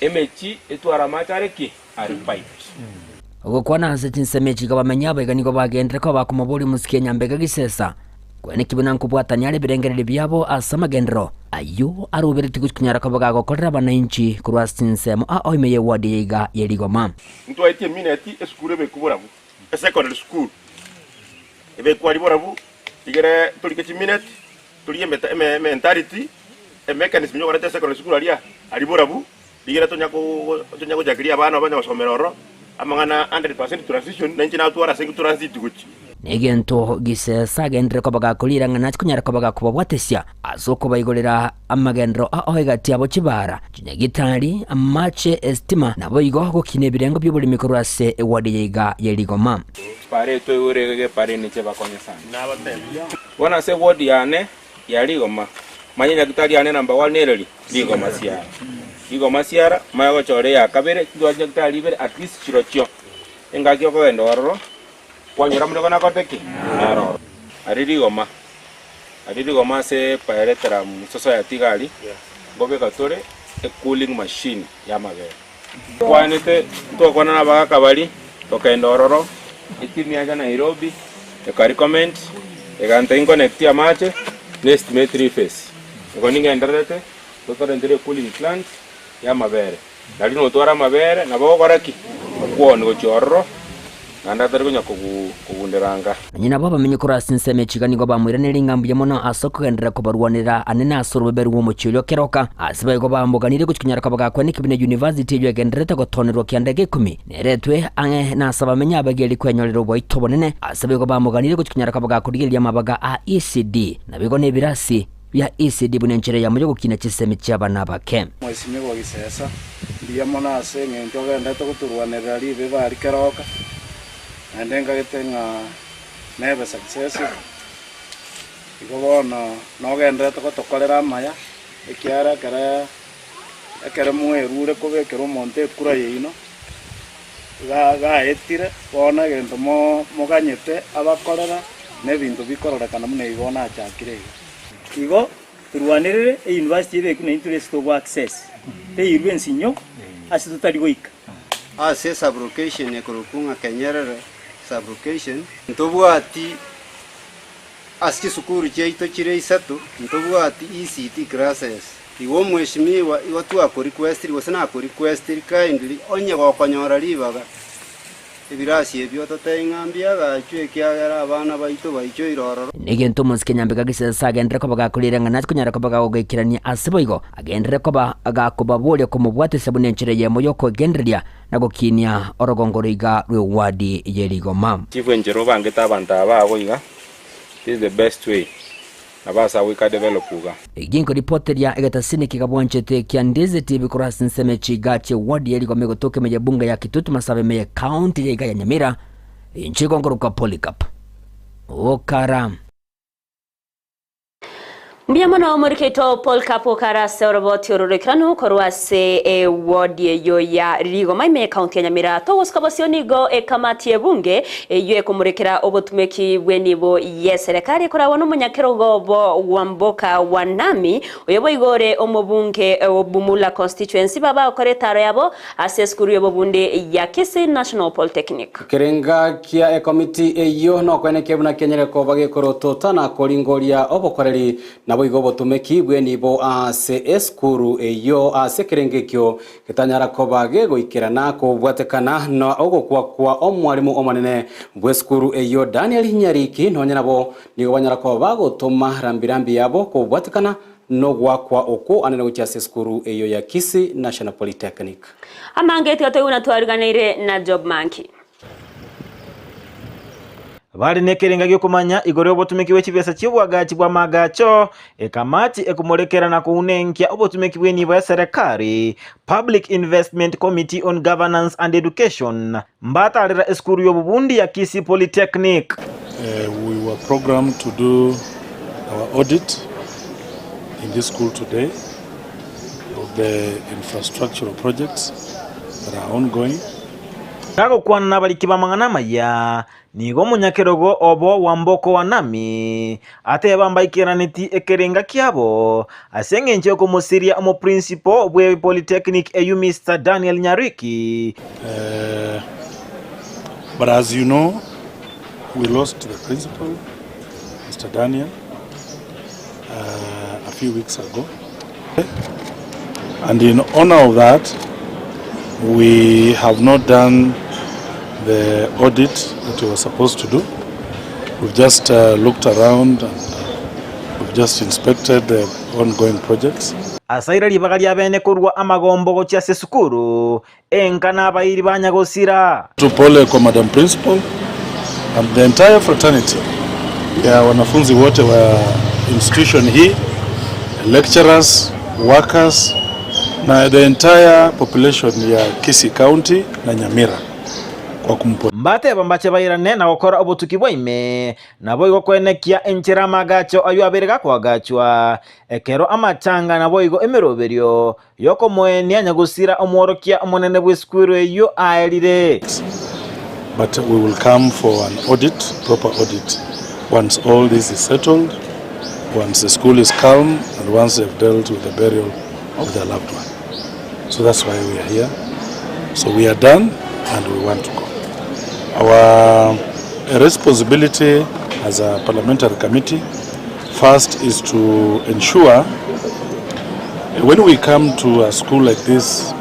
emechi etwara machareki ari pipes ugo kwana hase chinsemechi kabamenya baganigo bagendere ko bakumobuli Musike Nyambega gisesa kwene kibuna nkubwatanya ari birengerere byabo asamagendero ayo arubereti kunyara kabaga gokorera bananchi kurwa sinsemo a oimeye wadi yiga yerigoma mtu aitie mineti eskure be kuburabu secondary school ebe kwari borabu igere tulikechi mineti tuliye mentality mechanism yo garate secondary school ali borabu igere tonyako jakiria abana basomero amangana 100% transition nanchi na tuara singu transit guchi negento gisesa gendere ko baga kulira ngana kunyara ko baga kubwatesya azoko bayigolera amagendro ahogati abo kibara kinyagitari amache estima nabo igo gukine birengo by'ubuli mikorase ewadi yiga yerigoma pare to urege pare ni cheba konye sana wana se wodi yane yarigoma manyanya gitari yane number 1 nereli ligoma siara mayo chore ya kabere ndo gitari bere at least chirochio engakyo ko endoro kwanyura muri kona koteki aro aririgoma se pare tara society gali gobe katore a cooling machine ya mabere kwanete to kona na baga kabali to kaendororo itimi aja Nairobi e recommend e ganta in connect ya mache next me 3 phase ngoninga enderete to torendere cooling plant ya mabere dalino tora mabere na bo koraki kwone go chorro anda tarikunya kugunderanga nyina baba menye kurasi nsemechi ganigo bamwiranira ingambu yamono asoko gendera kubarwanira anena asuruberi wo muchilyo keroka asibaye go bamboganire gukinyara kabaga kwa nikibine university yo genderete gotonerwa kyandege 10 neretwe ange nasaba menya abageli kwenyorero bo itobonene asibaye go bamboganire gukinyara kabaga kudigirya mabaga a ECD nabigo nebirasi ya ECD bunenchere ya mujo gukina kiseme cy'abana bake mwesime go gisesa ndiyamona ase ngento gendete guturwanira ribe bari keroka andenga getenga nebe success igobona nogenda tokotorera maya ekiara kare mwerure kobekero monte kura yino ga etire bona gento moganyete abakorera nebintu bikorora kana mune ibona achakire igo turwanirire university be kuna interest to access te irwensinyo asitutari goika ase sublocation ekorukunga Kenyerere sublocation ntobwati aski sukuru cheito chire isatu ntobwati ECT classes iwo mweshimiwa iwo tu ako request iwo sana ako request kindly onye go konyora libaga ebirasi ebyo toteng'ambia gachwe kiagera abana baito baicho irororo Nigento musike Nyambeka gisesa agendere ko bagakulira ngana kunyara ko bagagokirania asiboigo agendere ko agakubabulia ko mubwate sabune nchire yemo yoko genderia na gokinia orogongoriga rwe wadi yerigoma chifu njero bangeta abantu ababo iga this is the best way nabasa wika developuga Ginko reporteria egata siniki kabwanchete kia Ndizi TV kurasi nseme chigache wadi yerigoma gotoke meje bunga ya Kitutu Masabe meye county ya Nyamira inchiko ngoruka Polycarp Okara Mbiamono muriketo Polycarp Okara seoroboti ororikirano korwase wodi yo ya Rigoma ime county ya Nyamira towoskabosionigo kamati ebunge yo ekumurekera obotumeki bwenibo yeserekari korawo n'umunyakerogo bo wamboka wanami oyobo igore omubunge obumula constituency baba okoretaro yabo aseskuru yobo bunde ya Kisii National Polytechnic Kerenga kia committee eyo no kweneke buna kenyere ko bagekoroto tana koringoria obokoreri nabo igobo tumeki bwenibo ase eskuru eyo ase kerengekyo kitanyara ko bagego ikirana ko bwatekana no ogokwa omwarimu omanene bweskuru eyo Daniel Nyariki no nyarabo nigo banyara ko bagotoma rambirambi yabo ko bwatekana no gwakwa oko anene gucha eskuru eyo ya Kisii National Polytechnic amangeti atayuna twariganire na job monkey Bali nekerenga gyokumanya igore obotumeki w'ekibesa kibwagachi bwa magacho ekamati ekumurekera na kuunenkia obotumeki bw'enibo ya serikali Public Investment Committee on Governance and Education mbatalira eskuru y'obubundi ya Kisii Polytechnic. We were programmed to do our audit in this school today of the infrastructural projects that are ongoing. Kago kwana nabaliki bamangana maya nigo munyakerogo obo wamboko wanami ate bambayikiraniti ekerenga kyabo asengenje okumusiria omu principal bwe Polytechnic eyu Mr. Daniel Nyariki. But as you know, we lost the principal, Mr. Daniel, a few weeks ago. And in honor of that, we have not done the audit that we were supposed to do. We've just looked around and we've just inspected the ongoing projects. Asaira libagalia bene kurwa amagombo gocha sesukuru enkana abayiri banyagosira. Tupole kwa Madam Principal and the entire fraternity. Ya wanafunzi wote wa institution hii, lecturers, workers, na the entire population ya Kisii County na Nyamira. Mbate bambache bayirane na gukora obutuki bwaime nabo igo kwenekia enchera magacho ayo aberega kwagachwa ekero amachanga nabo igo emeroberio yoko moenia nyagusira omworokia omonene bweskuru eyo aelire. But we will come for an audit, proper audit, once all this is settled, once the school is calm, and once they've dealt with the burial of their loved one. So that's why we are here. So we are done and we want to go. Our responsibility as a parliamentary committee first is to ensure when we come to a school like this,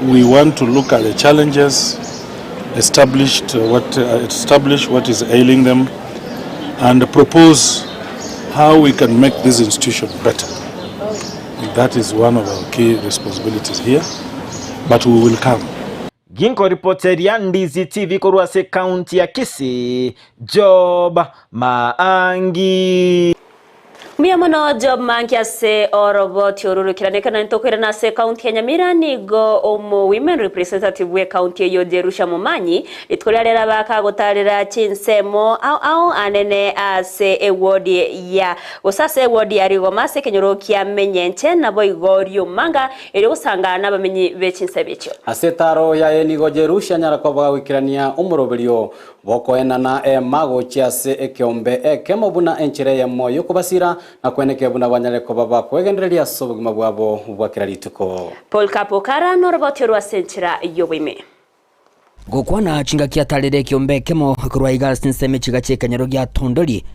we want to look at the challenges, establish what is ailing them, and propose how we can make this institution better. That is one of our key responsibilities here, but we will come. Ginko reporteria Ndizi TV korwase county ya Kisii Job Maangi. Miamono job monkey ase oroboti orurukirane kana ntokwera na se county ya Nyamira nigo omo women representative we county yo Jerusha Mumanyi itkolera baka gotarira chinsemo au anene ase ewodi ya osase ewodi ya Rigoma se kenyorokia menyenche nabo igorio manga eri usanga nabamenyi bechinse bicho asetaro ya enigo Jerusha nyara kwa bagwikirania umuroberio boko enana mago chiase ekiombe ekemobuna enchire ya moyo kubasira na kweneke buna banyaleko baba kwegendereria sobugima bwabo bwakira lituko Polycarp Okara noroboti rwasenchira yobime gukwana chinga kiatalire kiombe kemo kurwaiga sinseme chigache kanyaro gya tondoli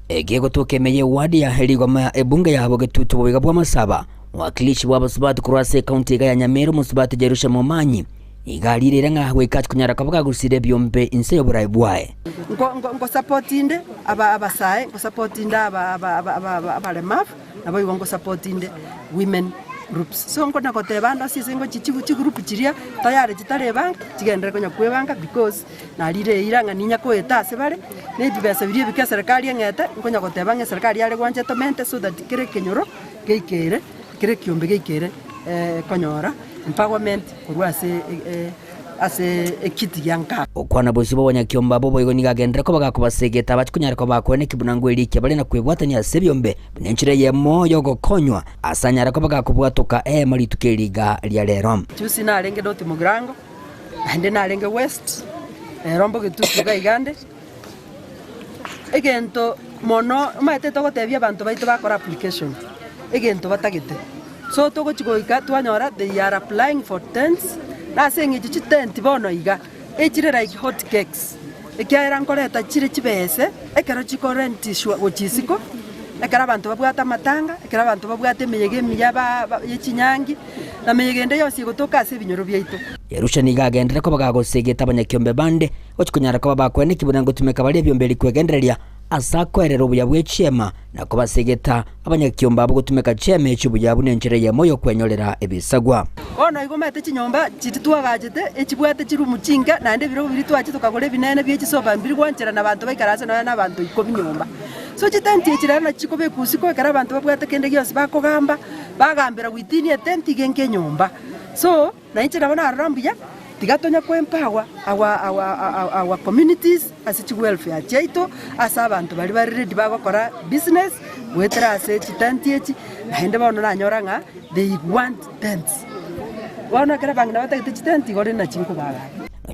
egego tokemeye wadi ya Rigoma ebunge yabo getutu bobiga bwa masaba wakilishi bwa basubati kurwase county ya Nyamira musubati Jerusha Mumanyi igari rire nga gwikati kunyara kabaga gusire byombe inse yoburai bwae ngo supportinde abasae ngo supportinde abalemavu nabo ngo supportinde women groups so ngo nakotebanda sisi ngo chichi group chiria tayari chitarebanga chigendere konya kwebanga because nalire iranga ninya koeta sebare ne bibesa birie bika serikali ngete ngo nakotebanga serikali yale gwanje tomente so that kire kenyoro geikere kire kiombe geikere konyora empowerment kurwase ase ekiti yanka okwana bosi bo banyakiomba bo boigo nigagendera ko bagakubasegeta bakunyara ko bakwene kibunango erike bali na kwebwatania sebyombe nenchire ye moyo gokonywa asanyara ko bagakubwatoka mali tukeriga lya lero chusi na alenge doti mugrango ande na alenge west rombo getuka igande egento mono maete to gotebia bantu baito bakora application egento batagete so to gochigoika twanyora they are applying for tents na sengi chichi tent bono iga echire like hot cakes ekiaira nkoreta chire chibese ekara chikorenti shwa gochisiko ekara bantu babwata matanga ekara bantu babwate meyege miyaba yechinyangi na meyegende yose gotoka ase binyoro byaito yerusha nigagendera ko bagagosegeta abanyakiombe bande ochikunyara ko bakwene kibunango tumeka bali byombeli kwegendereria asa kwerera obuya bw'ekyema na kubasegeta abanyakiomba abo gutumeka kyema ekyo buya bunenjere ya moyo kwenyorera ebisagwa ono igomete chinyomba chititwagajete ekibwate chiru muchinga nande biro biri twachi tukagore binene byekisoba mbiri gwanchera na bantu baikarasa na bantu ikobi nyomba so chitanti ekirana na chikobe kusiko ekara bantu babwate kende gyose bakogamba bagambira witini atenti genke nyomba so na inchira bana arambuya tigatonya ko empower our communities as welfare chaito as abantu bali ready bagokora business wetera ase chitanti echi naende bono nanyoranga they want tents wana kera bangina batagite chitanti gore na chinko baga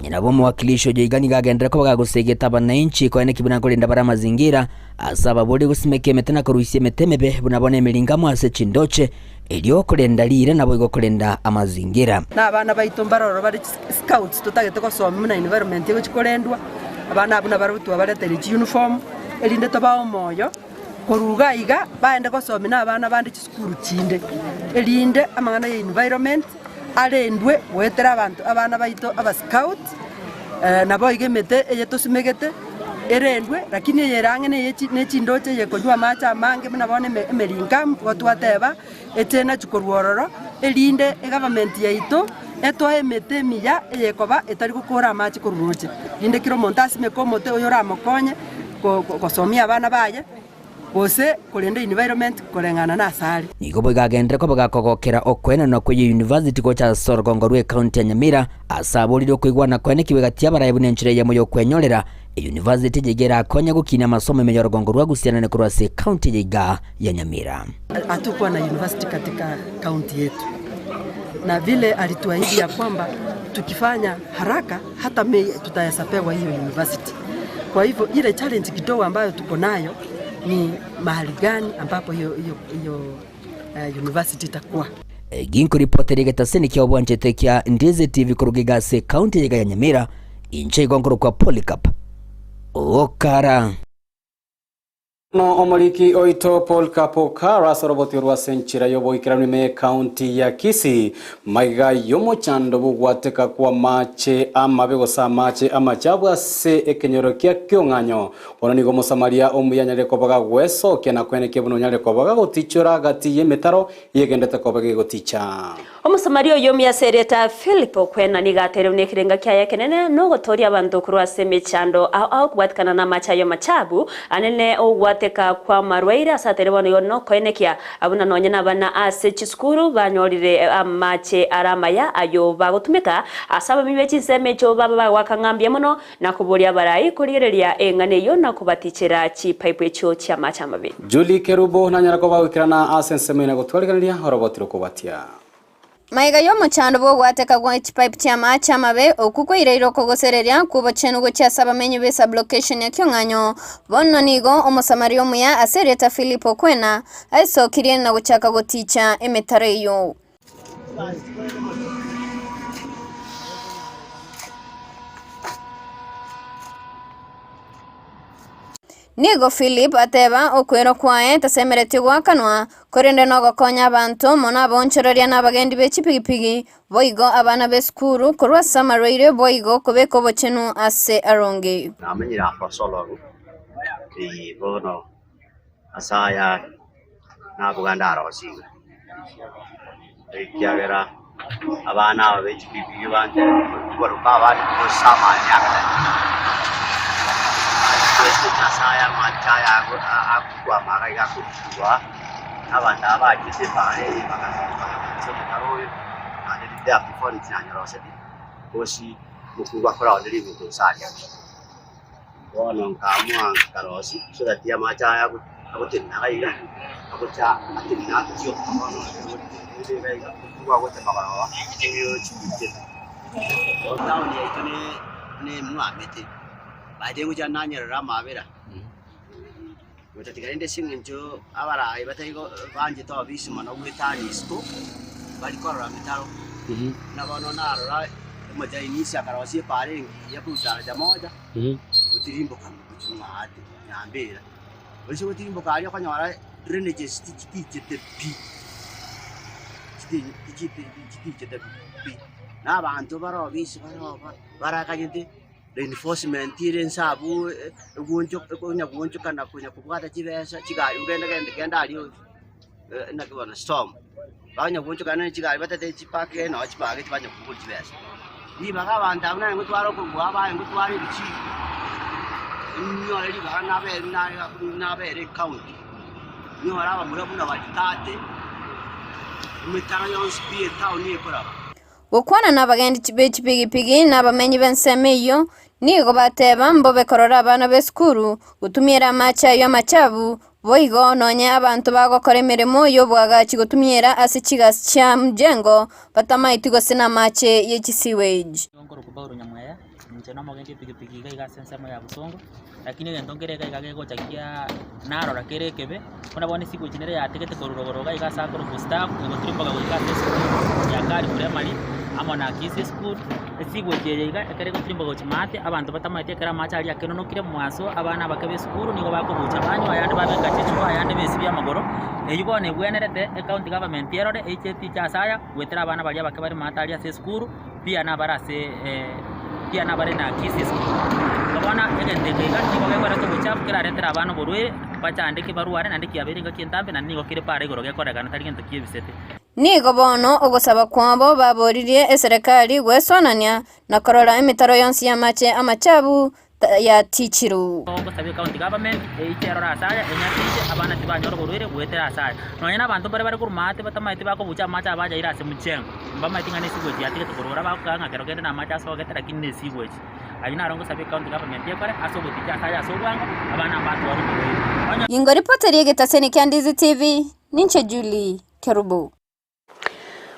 nyina bo mwakilisho jeigani gagendera ko bagagosegeta abananchi ko ene kibuna kulinda bara mazingira asaba bodi gusimeke metena ko ruisie metemebe bunabone emelingamo ase chindoche elio kulenda lire nabo igokulenda amazingira na abana baitombaroro bari scouts tutagete ko soma na environment yo chikolendwa abana abuna barutu abaleteri uniform elinde tabao moyo koruga iga baende ko soma na abana bandi chiskuru chinde elinde amangana ya environment alendwe wetera abantu abana baito aba scout nabo igemete eyetosimegete erendwe lakini yerange ne chindoche yekonywa macha mange munabone emelingam gotwateba etena chukorwororo elinde government yaito eto emete miya eyekoba etari gukora machi koruroche inde kiro montasi mekomote oyora mokonye kosomia abana baye bose kulenda environment kolengana na asali nigo bogagendera ko bagakogokera okwena no kwe university ko cha Sorgongo rwe county ya Nyamira asaboliro kwigwana kwene kibegati abaraye bunenchire ya moyo kwenyorera university jegera konya gukina masomo meyo Sorgongo rwa gusiana ne kurwase county yiga ya Nyamira hatukuwa na university katika county yetu na vile alituahidi ya kwamba tukifanya haraka hata tutayasapewa hiyo university kwa hivyo ile challenge kidogo ambayo tuko nayo ni mahali gani ambapo hiyo university itakuwa ginko reporter getaseni kya obwanchete kya Ndizi TV kurugiga se county ya Nyamira inche igongoro kwa Polycarp okara no omoliki oito Polycarp okara soroboti rwa senchira yobo ikiranime county ya Kisii maiga yomo chando bugwateka kwa mache amabego sa mache amachabwa se ekenyoro kya kyonganyo bono nigo musamaria omuyanyale ko baga gweso kena kwene kebuno nyale ko baga gotichora gati yemetaro yegendete ko baga goticha omusamaria yomi ya sereta Philipo kwena nigatere nekirenga kya kenene no gotoria abantu kurwa se mechando au kwatkana na machayo machabu anene ogwateka kwa marwaira satere bono yono koenekia abuna nonyana bana ase chiskuru banyorire amache aramaya ayo bagotumeka asaba mibechi semecho baba wakangambye muno nakuboria barayi kurireria engane yo nakubatichira chi pipe echo cha macha mabe Julie Kerubo nanyara ko bawikirana asensemena gotwalikanira horobotiro kubatia maiga yo muchando bo gwateka gwa pipe tia macha mabe okuko ireiro kogosereria kubo chenugo cha sabamenyu be sublocation ya kyonganyo bonno nigo omusamario muya asereta Philipo kwena aiso kirien na guchaka goticha emetareyo Nigo Philip ateba okwero kwae tasemeretio gwakanwa korende no gokonya abantu mona bonchororia n'abagendi b'echipigipigi boigo abana b'eskuru korwa samarwaire boigo kubeka obochenu ase aronge namenyira afasolo bono asaya nabuganda arosiga ikiagera abana b'echipigipigi banje koruka abandi kusamanya saya macaya aku makai aku dua abanda abagize pare bagaso karo ade dia before Nyanyiro sedi Gusii mukubwa kora ndiri mutosari wono kamu karosi so that dia macaya aku tinna kai aku cha atinna kio wono ndiri kai mukubwa wote bakaro kiyo chipite otao ni itone ne mwamete baide nguja nanyera mabera mutatigande singinjo abara ibatayigo banje to bisima no gwitani isko bali korora mitaro na bono narora mujaini sakarosi pare yabuta jamoja utirimbo kanu kuchuma ate nyambera bose utirimbo kali akanyara drainage stichite pi na abantu baro bisi barakanyete reinforcement ire sabu gonjo kana kunya kubwata chibesa chigari ugenda aliyo na kibona storm banya gonjo kana chigari batate chipake no chipake chibanya kubul chibesa iba ka banda na ngutwaro kugwa ba ngutwari bichi nyo ali bana na be county nyo araba murabuna batate umetara yonspie town ni kora gukwana n'abagendi b'echipigipigi n'abamenyi b'ensemeyo nigo bateba mbobe korora abana b'eskuru gutumira amacha y'amachabu boigo nonye abantu bagokora emirimo y'obwagachi gutumira ase chigasi cha mjengo batamaitigo sina mache y'echisiwage ngoro kubauro nyamwaya nje no mogendi pigipigi ga sensema ya busongo lakini gento ngereka igagego chakia narora kerekebe kuna bone siku chinere ya tegete kororogoroga igasa koro gustav ngoturimbaga igasa ya kari primary amona Kisii school esigo jerega ekere gutimba gochimate abantu batamaite kera machari akeno nokire mwaso abana bakabe school nigo bakobucha banyu ayande babenga checho ayande besibya magoro eyubone bwenerete county government yerore HT cyasaya gwetera abana bali bakabari matari ase school pia nabarase pia nabare na Kisii school kabana egende kega nigo bebara to buchafu kera retera abana borwe bachandike baruare nandiki aberinga kintambe na nigo kire pare goroge korega natari gento kiebisete nigo bono ogosaba kwabo baboririe eserikali gwesonania na korora emitaro yonsi y'amache amachabu ya tichiru ogosaba county government eicherora asaya enyatije abana tibanyoro borwere gwetera asaya nonyana abantu bare kurumate batamaite bakobucha amacha abaja irase muchengo mbamaitinga nesigweji atike tukorora bakanga kerogende na amacha asogetera kinne sigweji ayina rongo sabe county government yekore asobotija asaya asobwango abana abantu bari ingo reporter yegetaseni kya Ndizi TV ninche Julie Kerubu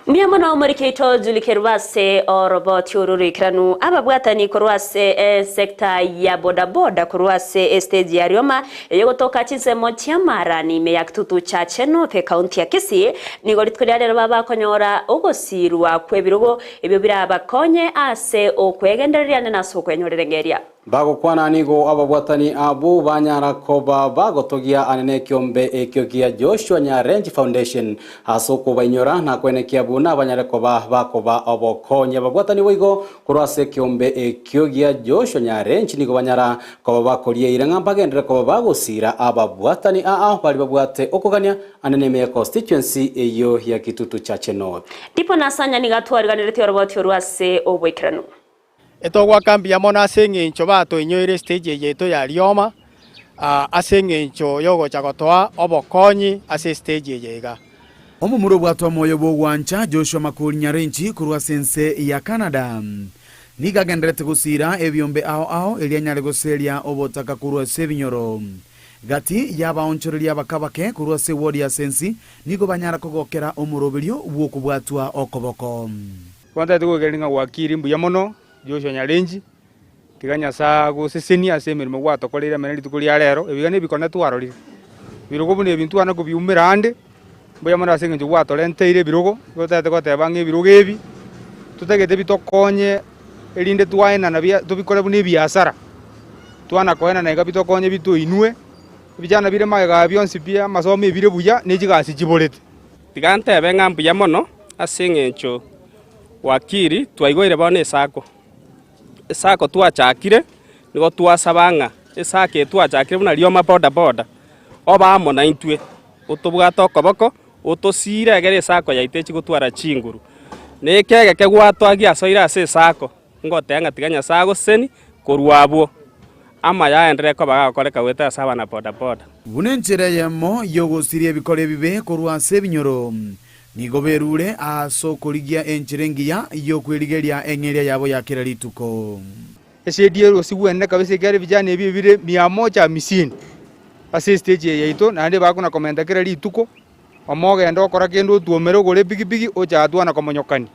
Miamo na umurikeito julikerwase oroboti ururikranu ababwatani kurwase sekta ya bodaboda kurwase stage ya Rioma yogotoka chisemo chiamara ni meya kitutu cha cheno the county ya Kisii nigo litkulyalero baba konyora ogosirwa kwebirugo ebyo birabakonye ase okwegendererane naso kwenyorerengeria bagukwana nigo ababwatani abo banyarakoba bagotogia anene kiombe ekyogia Joshua Nyarenji Foundation hasoko banyora na kwenekia buna banyarekoba bakoba obokonye babwatani wigo kurwase kiombe ekyogia Joshua Nyarenji nigo banyara koba bakolie iranga bagendere koba bagosira ababwatani bali babwate okogania anene me constituency eyo ya kitutu cha Cheno tipo nasanya nigatwariganirete oroboti urwase obwekranu etogwa kambi ya mona sengencho bato inyoire stage yeto ya Rioma asengencho yogo chagotoa obokonyi ase stage yega omumuro bwatwa moyo bogwancha Joshua Makuri Nyarenji kurwa sense ya Canada nigagenderete gusira ebyombe ao elianyare goseria obotaka kurwa sebinyoro gati yabaonchoreria bakabake kurwa se ward ya sensi nigo banyara kogokera omuroberio bwokubwatwa okoboko kwanda tugogelinga wakiri mbuya mono Joshua Nyarenji tiganya sa guseseni asemirimo gwatokorera meneri tukuria rero ebigane bikona twarorire birugo bune bintu ana kubiumirande boya mona asengenje gwatorenteire birugo gotate goteba ngebirugo ebi tutagete bitokonye elinde twaena na bia tubikore bune biasara twana koena na bitokonye bitu inwe vijana bire magega byonsi bia masomo bire buya n'ikigasi kiborete tigante bengambu ya mono asengencho wakiri twaigoire bone esako twachakire nigo twasabanga esake twachakire buna rioma boda oba amo na intwe utubwata okoboko utosire egere esako yaitechi gutwara chinguru nekege kegwatwagia asoira ase esako ngotenga tiganya sago seni korwabwo ama yaendere ko bagakoreka gweta saba na boda bune njire yemo yogosirie bikore bibe korwa ase binyoro nigo berure aso korigia enchirengia yokwirigeria engeria yabo yakira rituko ese diero sigwene kabisa gari vijana ebi bire 150 ase stage yaito nande bakuna komenta kira rituko omoge ndo kora kendo tuomero gore bigibigi oja atwana komonyokani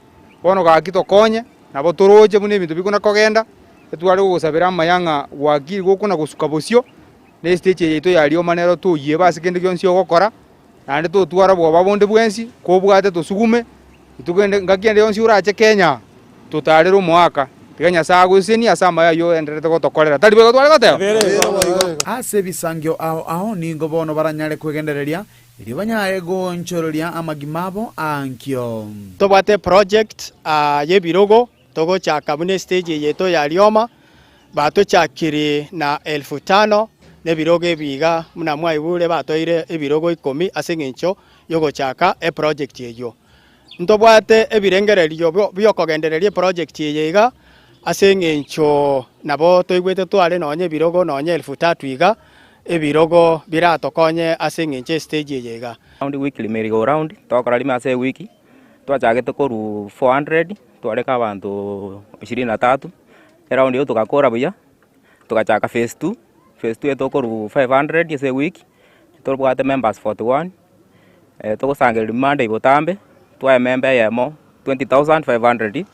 bono gakito konye nabo toroje bune bintu bikuna kogenda etware gusabira mayanga wakiri gukuna gusuka bosio ne stage yaito yari omanero tuye basi kende kyonsi ogokora nande tutwara bwo babonde bwensi kobwate tusugume itugende ngakiende yonsi urache Kenya tutarero mwaka tiganya saguseni asama yayo enderete gotokorera tari bego tware goteo ase bisangyo ao ningo bono baranyare kwegendereria iri banyaye gonchororia amagimabo ankyo tobate project ye birogo togo chaka bune stage yeto ya Lioma bato chakiri na 1500 ne birogo ebiga muna mwaibure batoire ebirogo 10 asengencho yogo chaka project yeyo ntobwate ebirengererio byokogendereria project yega asengencho nabo toigwete tware nonye birogo nonye 3000 iga ebirogo biratokonye asengenche stage yega round weekly merry go round tokora lima ase wiki twachagete koru 400 twareka abantu 23 round yo tukakora buya tukachaka phase 2 etokoru 500 ase wiki tobwate members 41 tokosangera Monday botambe twa member yemo 20500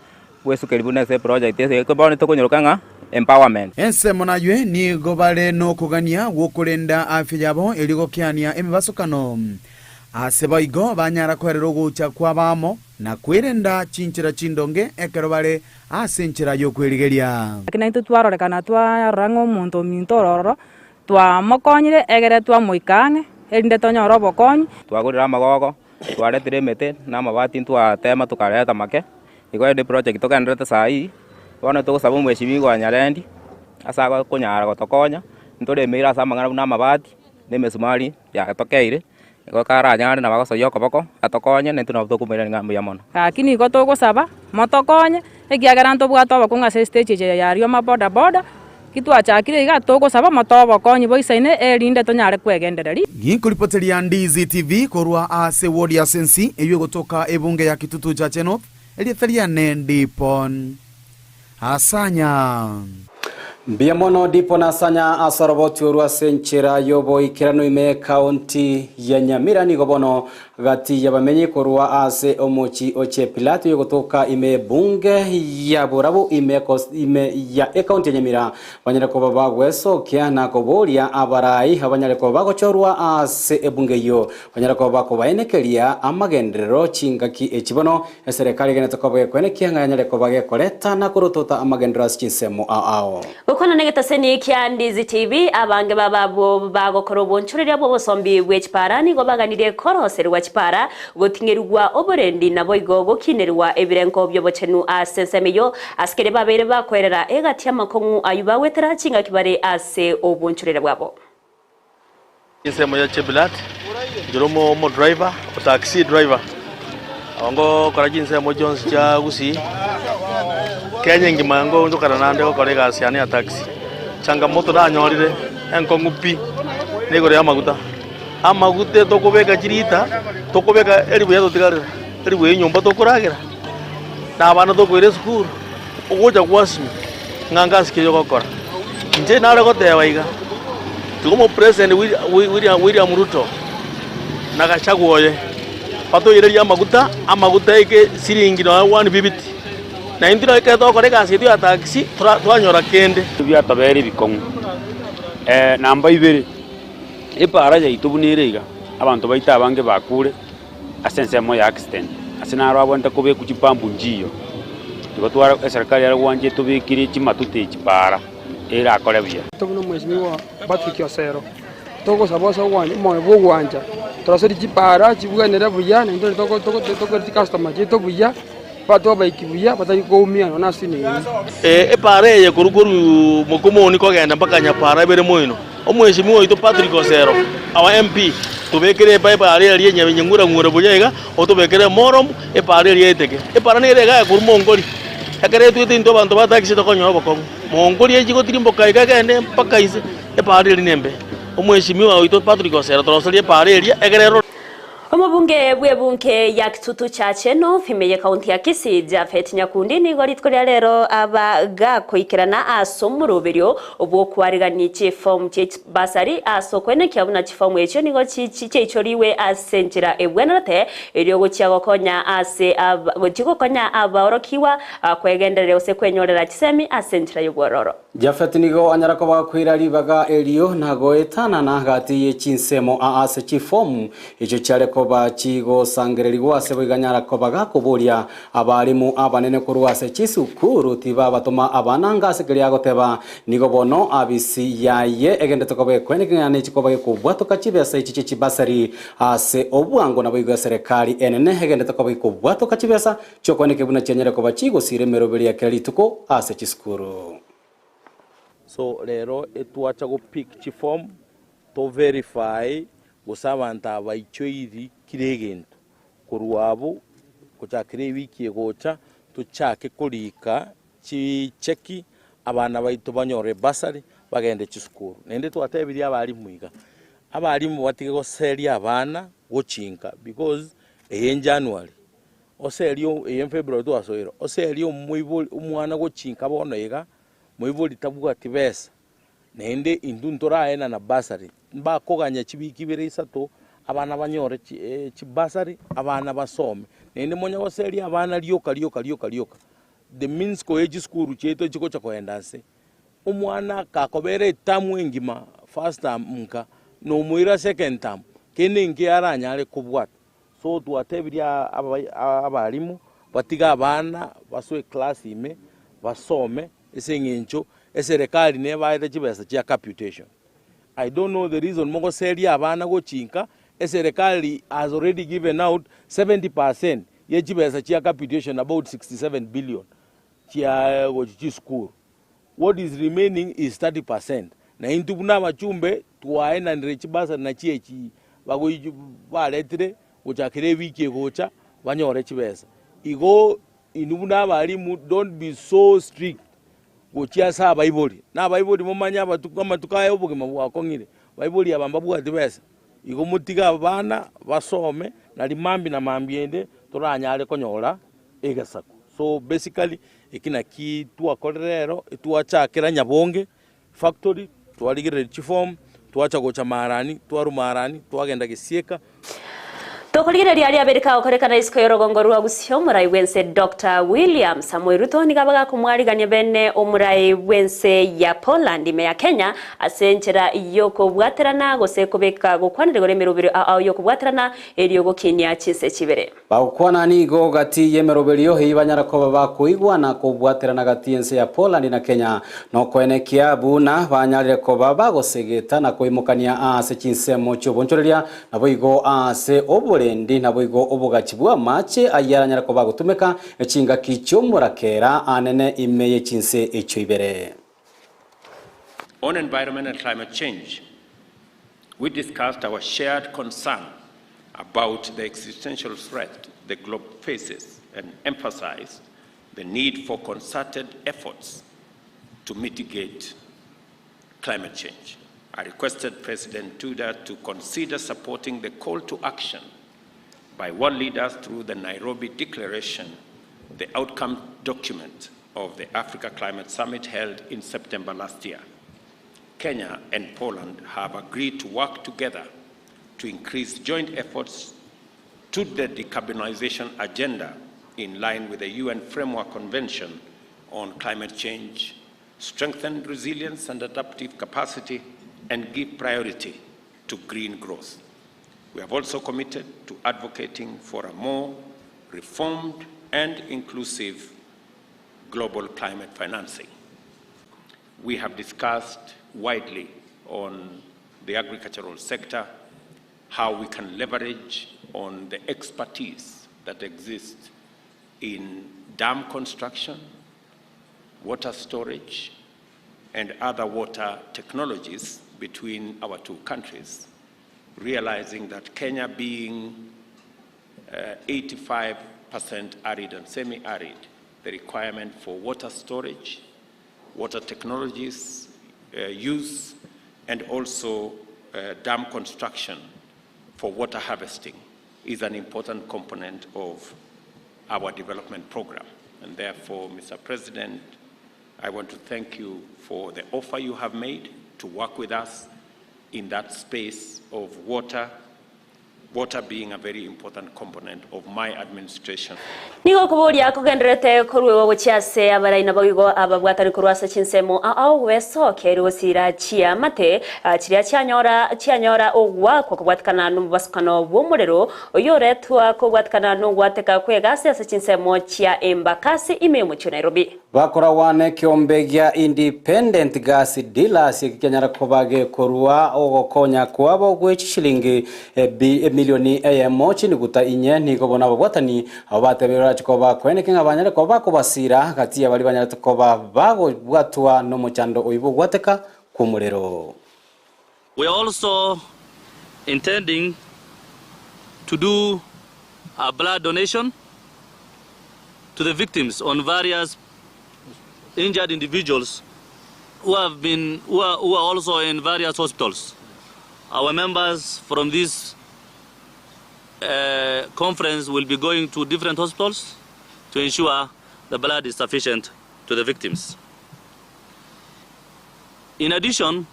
wesu kelibuna se project ese ko bone tokonyoroka empowerment ense monaywe ni gobale no kugania wokurenda afya yabo eligo kiania emibasukano ase baigo banyara kwerero gucha kwa bamo na kwirenda chinchira chindonge ekero bare ase nchira yo kwirigeria kina itu twarorekana twa rango muntu mintororo twa mokonyire egere twa muikange erinde tonyoro bokonyi twagurira magogo twaretire mete na mabati twa tema tukareta make iko de project tokanrete sai wana tugusaba mweshimi gwa nyarendi asaga kunyara gotokonya ntore mira samangana na mabati ne mesumari ya tokeire iko kara nyare na bagoso yoko boko atokonye nentu na tukumira ngambu ya mono lakini iko tugusaba motokonye egiagara ntobwato bakunga se stage ya Lioma boda kitwachakire iga tugusaba motobo konyi boisaine erinde tonyare kwegendereri ngikuripoteria Ndizi TV korwa ase ward ya Sensi eyo gotoka ebunge ya Kitutu cha Cheno elitheria nendipon asanya Biamono dipo na asanya asaroboti urwa senchera yobo ikirano ime county ya Nyamira ni gobono gati ya bamenyi korwa ase omochi oche pilato yogotoka ime bunge ya burabu ime ya county ya Nyamira banyere ko babagweso kya na koboria abarai abanyere ko bagochorwa ase ebunge yo banyere ko bakobaenekeria amagendero chingaki echibono eserikali geneta ko bagekwenekia nganyere ko bagekoreta na kurutota amagendero chinsemo ao Ukona negeta seni kia Ndizi TV abange bababo bagokoro bonchurira bo bosombi bwechipara go baganire koroseri wachipara gotingerwa oborendi nabo igogo kinerwa ebirenko byo bochenu asensemeyo askere babere bakwerera egati amakongu ayuba wetera chinga kibare ase obonchurira bwabo Kisemo ya Chebilat Jeromo mo driver o taxi driver Ongo korajinse mo Jones cha Gusii Kenya ngimango ndukara nande ko kolega asiani ya taxi changamoto da nyorire enko ngupi negore amaguta tokobeka chirita tokobeka eribuya totigarira eribuya nyumba tokuragera na abana tokwire school ogoja kwasimi nganga sikyo gokora nje nare goteba iga tumo president William Ruto nagachagoye pato ireria amaguta ike siringi no 150 na indiro iketo korega asidio ya taxi twanyora kende bya taberi bikongu namba 2 ipara ya itubunire iga abantu baita abange bakure asensemo ya accident asina arabonta kobe kuchipambu njiyo tugotwara serikali ya gwanje tubikiri chimatute chipara era akorebia tubuno mweshimiwa Patrick Osero toko sabosa wanje mo bo wanja trasori chipara chibuganira buya nendo toko customer chito buya bato baikibuya batari koumia no nasini pare ye kuruguru mukomoni ko genda mpaka nyapara bere moino omweshimiwa ito Patrick Osero our MP tubekere pare ali nyengura ngura buyega otubekere morom pare ali eteke pare ne rega kurumongori akare twite into bantu batakisi to konyo boko mongori ejiko tirimbo kai kagende mpaka ise pare ali nembe omweshimiwa ito Patrick Osero trosali pare ali egerero Omubunge bwebunke ya kitutu chache no fimeye kaunti ya Kisii Japhet Nyakundi nigo ritkorya rero abaga koikirana aso muruberio obwo kwarigani chifom basari aso kwene kyabuna chifom echo nigo chichoriwe asenjira ebwenate eryo gochiago konya ase gochigokonya abaorokiwa kwegenderera ose kwenyorera chisemi asenjira yobwororo Japhet nigo anyarako bakwira ribaga elio nago etana na hagati ye chinsemo ase chifom echo cyareko bachigo sangereri gwase biganyara ko bagakuburia abarimu abanene kurwase chisukuru tiba batuma abananga segeria goteba nigo bono abisi yaye egende tokobe kwenekanya chikoba kubwatoka chibesa ichi chibasari ase obwango nabo iga serikali enene egende tokobe kubwatoka chibesa chokone buna chenyere ko bachigo sire meroberi ya kelituko ase chisukuru. So lero etwacha go pick chifom to verify gusabanta abaicyoiri kiregento kuruabo kuchakire wiki egocha tuchake kulika chicheki abana baitu banyore basari bagende chisukuru nende twatebiri abari muiga abari mu batige goseria abana gochinka because in January oserio in February twasoiro oserio muibuli umwana gochinka bono iga muibuli tabuga tibesa nende induntora ena na basari mbakoganya chibiki bere isato abana banyore chibasari abana basome nende monya waseri abana lyoka the means ko age school cheto chiko chakoendanse umwana kakobere tamu engima first term nka no muira second term kene nge aranyale kubwata so twatebya abalimu batiga abana baswe class ime basome esengencho eserekali ne baida chibesa chia computation. I don't know the reason mogo seri abana go chinka eserekali has already given out 70% ye chibesa chia computation about 67 billion chia go school. What is remaining is 30%. Na intubuna machumbe tuwaena nrechibasa na chiechi bago baletre gochakire wiki gocha banyore chibesa. Igo inubuna balimu don't be so strict. Gochia sa Bible na Bible mumanya batukama tukaye obugema bwakongire Bible abamba bwatibesa igo mutiga abana basome na limambi na mambiende toranyale konyola egasako so basically ekina ki twakorero twachakira nyabonge factory twaligire chifom twacha gocha marani twarumarani twagenda gisieka Tokoligere lyali abereka okorekana isiko yorogongo rwa Gusii omurai wense Dr. William Samuel Ruto nigabaga kumwariganya bene omurai wense ya Poland ime ya Kenya asenchera yoko bwaterana gose kubeka gukwanire goremerubiro aho yoko bwaterana eriyo gokinya chise kibere bakwana nigo gati yemerubiro hibanyara ko bakuigwa na kubwaterana gati yense ya Poland na Kenya no kwenekia buna banyarire ko babagosegeta na koimukania ase chinsemo chobonchoreria nabo igo ase obore ndi naboigo obugachibwa mache ayaranyara ko bagutumeka echinga kicho murakera anene imeye chinse echo ibere. On environment and climate change, we discussed our shared concern about the existential threat the globe faces and emphasized the need for concerted efforts to mitigate climate change. I requested President Duda to consider supporting the call to action by world leaders through the Nairobi Declaration, the outcome document of the Africa Climate Summit held in September last year. Kenya and Poland have agreed to work together to increase joint efforts to the decarbonization agenda in line with the UN Framework Convention on Climate Change, strengthen resilience and adaptive capacity, and give priority to green growth. We have also committed to advocating for a more reformed and inclusive global climate financing. We have discussed widely on the agricultural sector, how we can leverage on the expertise that exists in dam construction, water storage, and other water technologies between our two countries, realizing that Kenya being 85% arid and semi-arid, the requirement for water storage, water technologies use, and also dam construction for water harvesting is an important component of our development program. And therefore, Mr. President, I want to thank you for the offer you have made to work with us in that space of water being a very important component of my administration. Nigo kuburia kugenderete kuruwe wachiase abaraina bagigo ababwatari kurwasa chinsemo au wesoke rwosira chia mate chiria chianyora ogwa kubwatikana n'ubasukano bw'umurero oyoretwa kubwatikana n'ugwateka kwegasi ase chinsemo chia Embakasi ime mu Nairobi. Bakora wane kiombe gya independent gas dealers kikenyara kobage korua ogokonya kwabo gw'echilingi milioni emo chini guta inye niko bona babwatani abatebera chikoba kweneke ngabanyare koba kubasira kati ya bali banyare tukoba bago bwatwa no muchando oyibo gwateka kumurero. We are also intending to do a blood donation to the victims on various injured individuals who are also in various hospitals. Our members from this conference will be going to different hospitals to ensure the blood is sufficient to the victims. In addition,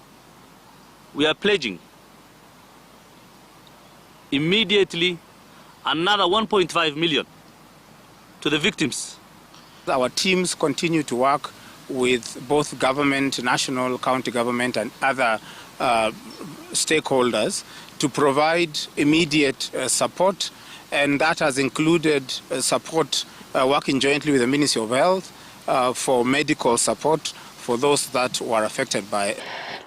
we are pledging immediately another 1.5 million to the victims. Our teams continue to work with both government, national, county government, and other stakeholders to provide immediate support, and that has included support working jointly with the Ministry of Health for medical support for those that were affected by it.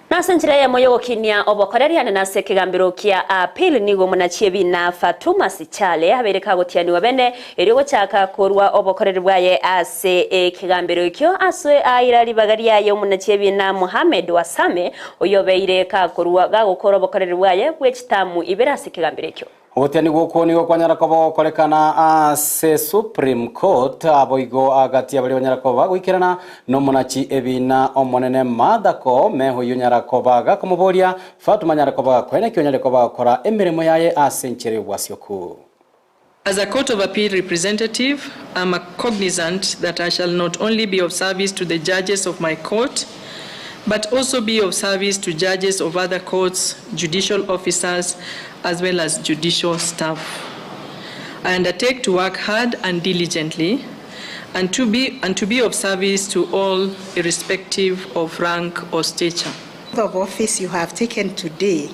Nasanjira ya moyo kinia obokoreriana na sekigambiro kia apili nigo munachiebi na Fatuma Sichale abereka gotiani wabene erigo chaka korwa obokoreri bwaye ase kigambiro kyo aswe airali bagaria yo munachiebi na Mohamed Wasame oyobeire ka korwa gagokora obokoreri bwaye bwechitamu ibera sekigambiro kyo. Otiani goko nigo kwanyara kobo kolekana ase Supreme Court aboigo agati abali banyara koba gwikirana no munachi ebina omonene madako meho yunyara koba gakomoboria Fatuma nyara koba kwene kyonyare koba kora emirimo yaye ase nchere wasyoku. As a Court of Appeal representative, I am cognizant that I shall not only be of service to the judges of my court, but also be of service to judges of other courts, judicial officers, as well as judicial staff. I undertake to work hard and diligently and to be of service to all, irrespective of rank or stature. The office you have taken today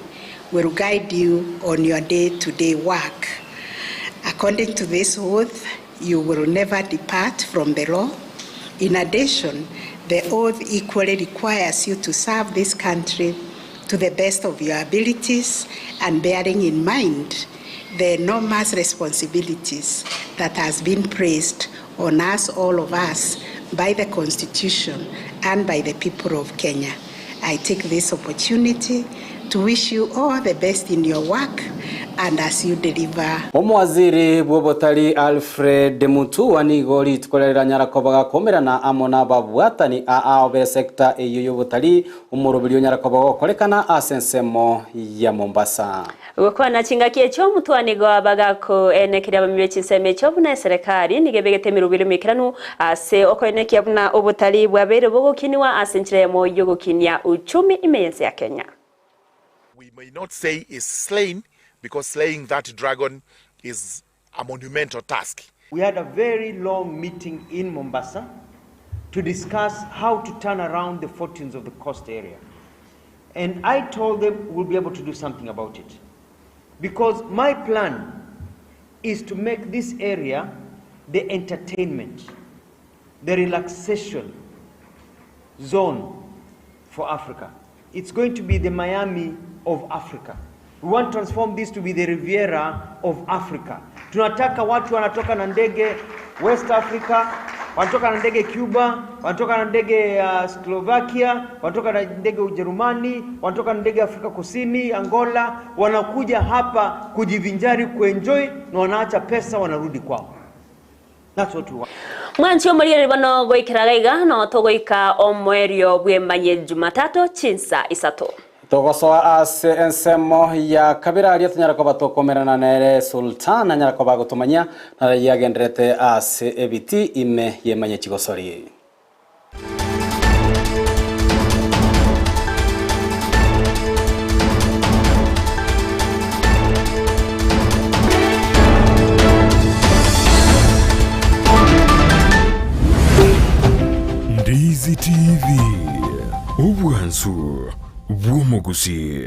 will guide you on your day-to-day work. According to this oath, you will never depart from the law. In addition, the oath equally requires you to serve this country to the best of your abilities and bearing in mind the enormous responsibilities that has been placed on us, all of us, by the Constitution and by the people of Kenya. I take this opportunity to wish you all the best in your work and as you deliver. Omwaziri bwobotali Alfred Mutua nigo litkolera nyara kobaga komerana amona babwatani aobe sekta eyo yobotali umurubiri nyara kobaga kolekana asensemo ya Mombasa. Gukwana chingakie cyo Mutua nigo abagako enekira bamwe chinseme cyo buna serikali nigebegete mirubiri mikiranu ase okoenekia buna obotali bwabere bogokiniwa asenchire mo yogokinia uchumi imeyense ya Kenya. We may not say is slain, because slaying that dragon is a monumental task. We had a very long meeting in Mombasa to discuss how to turn around the fortunes of the coast area. And I told them we'll be able to do something about it. Because my plan is to make this area the entertainment, the relaxation zone for Africa. it's going to be the Miami of Africa. We want to transform this to be the Riviera of Africa. Tunataka watu wanatoka na ndege West Africa, wanatoka na ndege Cuba, wanatoka na ndege Slovakia, wanatoka na ndege Ujerumani, wanatoka na ndege Afrika Kusini, Angola, wanakuja hapa kujivinjari, kuenjoy, na wanaacha pesa wanarudi kwao. That's what we want. Mwancho muriere bano goikiragaiga no togoika omwerio bwemanye Jumatatu chinsa isato. Togosoa ase ensemo ya kabira aria tunyarako batokomerana nere Sultana nyarako bagotumanya na yagendrete ase ebiti ime yemanye chigosori. Ndizi TV Ubwansu Gusii.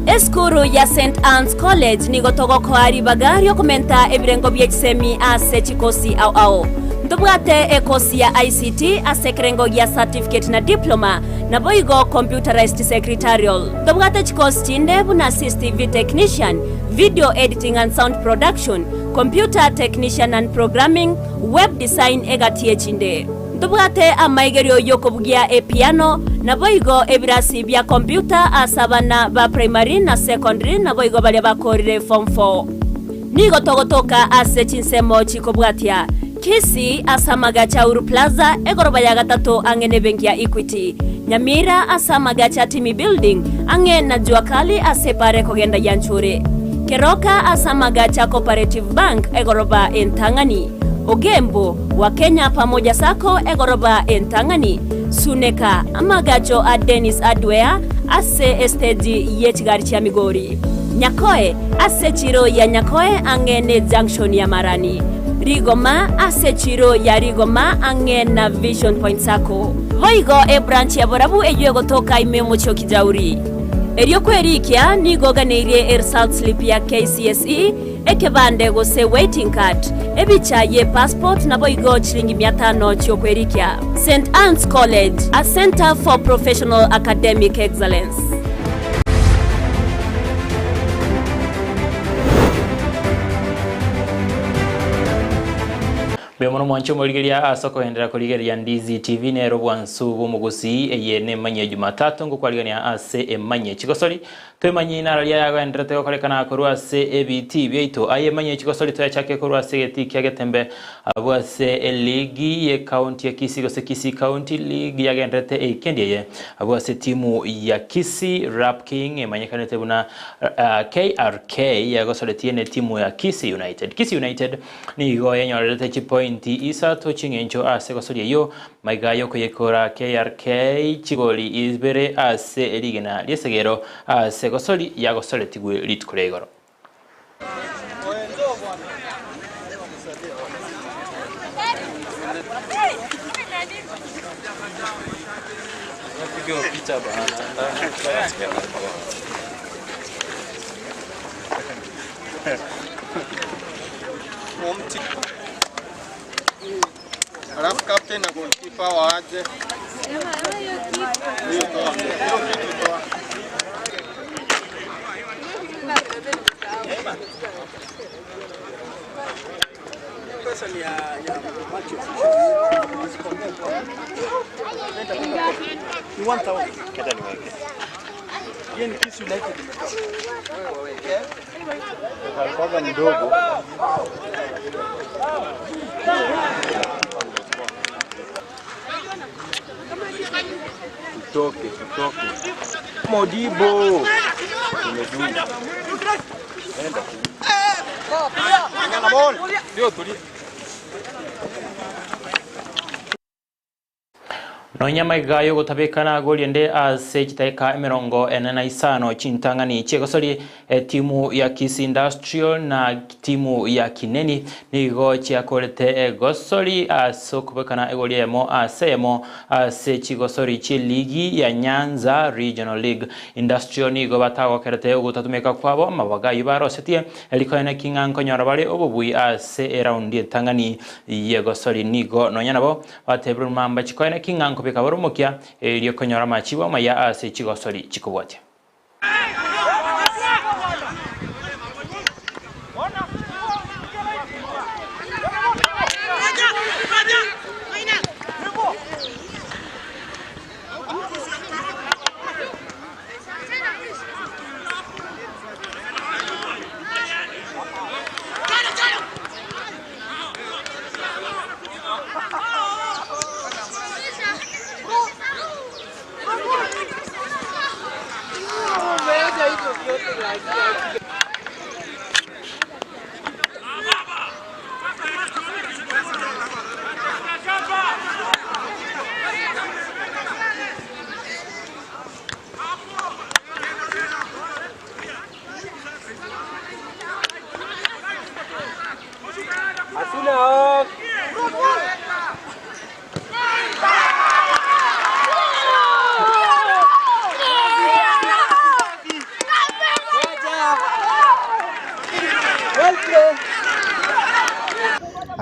Eskuru ya St. Anne's College ni gotogo ko ari bagario komenta ebirengo by'ekisemi ase chikosi au ndobwate ekosi ya ICT ase kerengo ya certificate na diploma na boigo computerized secretarial ndobwate chikosi chinde buna CCTV technician, video editing and sound production, computer technician and programming, web design egatie chinde ndobwate amaigerio yokobugia piano na boigo ebirasi bya computer asabana ba primary na secondary na boigo bali bakorire form 4 nigo togotoka ase chinsemo chikobwatia Kisii asamaga cha Uru Plaza egoroba ya gatatu angene benki ya Equity. Nyamira asamaga cha Timi Building ange na juakali asepare kogenda yanchure. Keroka asamaga cha Cooperative Bank egoroba entangani. Ogembo wa Kenya pamoja sako egoroba entangani. Suneka amagacho a Dennis Adwea ase esteji yechigari cha Migori. Nyakoe ase chiro ya Nyakoe angene junction ya Marani. Rigoma ase chiro ya Rigoma ange na Vision Point sako. Voigo branch ya Borabu eyo gotoka imemo cho kijauri. Erio kwerikia nigo ganeirie result slip ya KCSE ekebande gose waiting card ebicha ye passport na boigo chilingi 500 cho kwerikia. St. Anne's College, a center for professional academic excellence. Bemono mwancho moligeria asoko endera koligeria Ndizi TV ne Robwansu Gusii eyene manye Jumatatu ngo kwaligania ase emanye chigosori twemanye naralia yago endrete okolekana koru ase ebiti byeito aye manye chigosori toya chake koru ase geti kyagetembe abwase eligi ye county ya Kisii gose Kisii County League yagendrete ekendie abwase timu ya Kisii Rap King emanye kanete buna KRK yagosole tiene timu ya Kisii United. Kisii United ni go yenyorete chipoint isa tochingencho ase gosorie yo maigayo kuyekora KRK chigoli izbere ase eligena liesegero ase gosoli ya gosole tigwe litkuregoro Alafu captain na goalkeeper waaje. Hiyo toa. Pesa ni ya macho. You want to keta ni wake. Yeye ni Kisii United. Kalikoga ni dogo. Tutoke. Modibo. Tumejua. Nenda. Ngana ball. Ndio tulia. Nonyama igayo gutabekana goliende ase chitaika emerongo enena isano chintangani chegosori timu ya Kisii Industrial na timu ya Kineni nigo chiakorete gosori aso kubekana egoliemo ase chigosori chi ligi ya Nyanza Regional League. Industrial nigo batago kerete ugutatumeka kwabo mabagayo barosetie elikoene kinganko nyorabare obubui ase raundi tangani yegosori nigo nonyanabo batebru mamba chikoene kinganko bikabarumokia elio konyora machiwa maya ase chigosori chikobwate.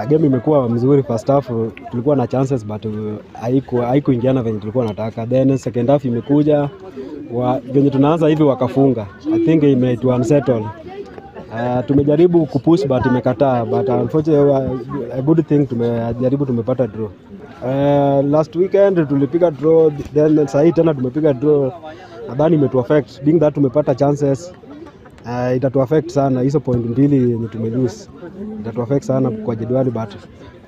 Game imekuwa mzuri. First half tulikuwa na chances but haikuingiana venye tulikuwa nataka. Then second half imekuja venye tunaanza hivi wakafunga. I think it unsettled. Tumejaribu kupush but imekataa, but unfortunately a good thing tumepata draw. Last weekend tulipiga draw, then sahi tena tumepiga draw. Nadhani imetu affect being that tumepata chances. Itatu affect sana hizo point mbili yenye tumelose. Itatu affect sana kwa jedwali, but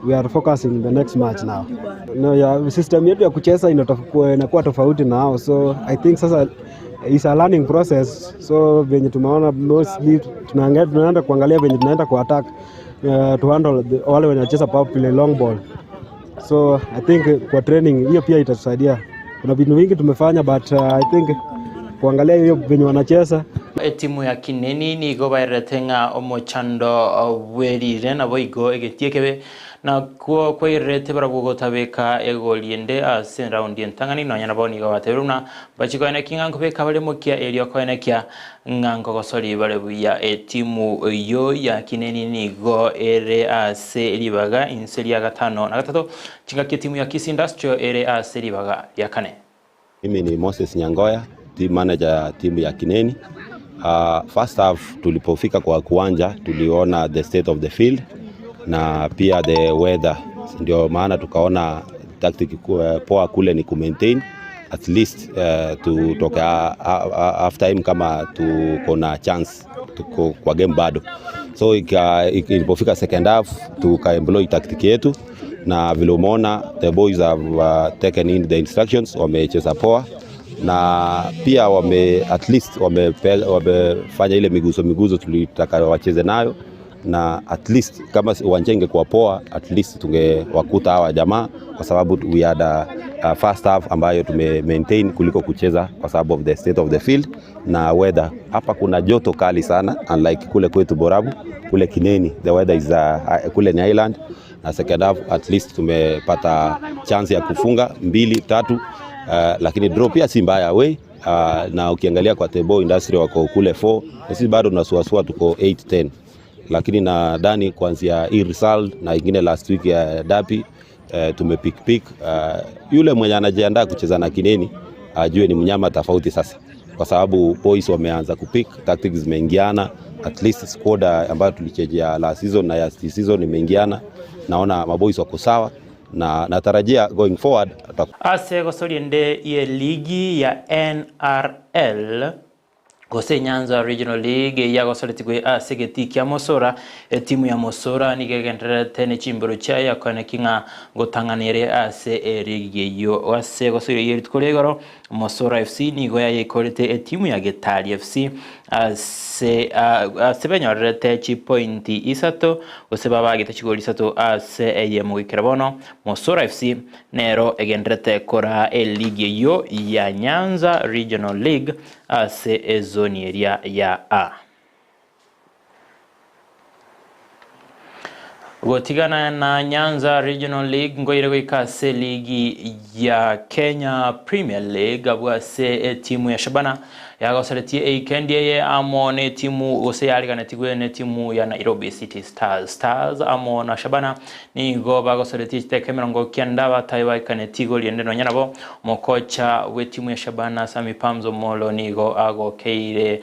we are focusing the next match now. System yetu ya kucheza inakuwa tofauti nao, so I think sasa is a learning process. So venye tumeona mostly tunaenda kuangalia venye tunaenda ku attack to handle wale wenye wanacheza power play long ball. So I think kwa training hiyo pia itatusaidia. Kuna vitu vingi tumefanya, but I think kuangalia hiyo venye wanacheza. Timu ya Kineni nigo bairetenga omochando werire na boigo egetiekebe na kwa irete barabugo tabeka egoliende ase raundi entangani no nyana boni gabateruna bachiko ene kinganko be kabale mokia elio ko ene kya nganko gosori bare buya timu yo ya Kineni nigo ere ase libaga inseri ya gatano na gatatu chinga ke timu ya Kisii Industrial ere ase libaga ya kane. Mimi ni Moses Nyangoya, team manager timu ya Kineni. First half tulipofika kwa kuanja tuliona the state of the field na pia the weather, ndio maana tukaona tactic poa kule ni maintain at least tutoke half time kama tuko na chance tuko kwa game bado. So ilipofika second half tukaemploy tactic yetu na vile umeona the boys have taken in the instructions, wamecheza poa na pia at least wamefanya ile miguzo tulitaka wacheze nayo, na at least kama uwanja ingekuwa poa at least tungewakuta hawa jamaa, kwa sababu we had a first half ambayo tume maintain kuliko kucheza kwa sababu of the state of the field na weather. Hapa kuna joto kali sana unlike kule kwetu Borabu, kule Kineni the weather is kule ni island, na second half at least tumepata chance ya kufunga 2-3. Lakini draw pia si mbaya away, na ukiangalia kwa table industry wako kule 4, sisi bado tunasuasua tuko 8-10, lakini nadhani kuanzia hii result na ingine last week ya derby tumepick yule mwenye anajiandaa kucheza na Kineni ajue ni mnyama tofauti sasa, kwa sababu boys wameanza kupick, tactics zimeingiana, at least squad ambayo tulichezea last season na ya season imeingiana. Naona maboys wako sawa na natarajia going forward ase gosoriende ye ligi ya NRL Gusii Nyanza Regional League ya gosoretigwe ase getiki ya Mosora. Timu ya Mosora nigegendera tene chimboro chaya ya kone kinga gotanganire ase ligi yo ase gosori yeri tkolegoro Mosora FC nigo yayikorete timu ya Gitari FC sebenyorete chi point isato oseba bagite chigoli isato ase eye mugikira bono Mosora FC nero egendrete kora ligi yo ya Nyanza Regional League ase zone area ya A. Gotigana na Nyanza Regional League ngoire goikase ligi ya Kenya Premier League abwase timu ya Shabana yagoseretie eikendie amone timu ose yaligana tigwe ne timu ya Nairobi City Stars amona Shabana nigo bagoseretie teke mirongo kenda bataiba ikane tigo liende no nyanabo mokocha we timu ya Shabana Sami Pamzo Molo nigo agokeire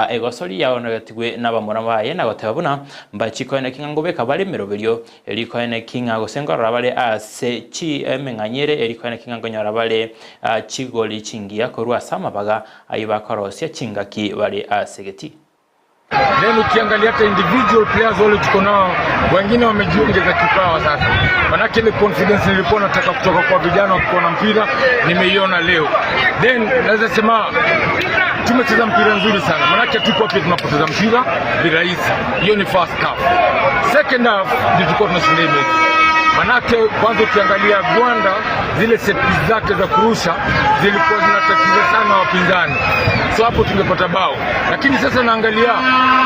egosori yaona tigwe nabamora baye nagotebabuna mbachiko ene kingangobe kabale merobelio eliko ene kinga gosengo rabale ase chi emenganyere eliko ene kinga ngonyora bale chigoli chingia korwa samabaga ayibakoro sia chingaki bali asegeti. Then ukiangalia hata individual players wale tuko nao wengine wamejiongeza kipawa sasa. Manake ile confidence nilikuwa nataka kutoka kwa vijana wakiwa na mpira nimeiona leo. Then naweza sema tumecheza mpira nzuri sana. Manake tuko pia tunapoteza mpira virahisi. Hiyo ni first half. Second half ndio tulikuwa tunashinda mechi. Manake kwanza ukiangalia Rwanda zile set piece zake za kurusha zilikuwa zinatatiza sana wapinzani. So hapo tungepata bao. Lakini sasa naangalia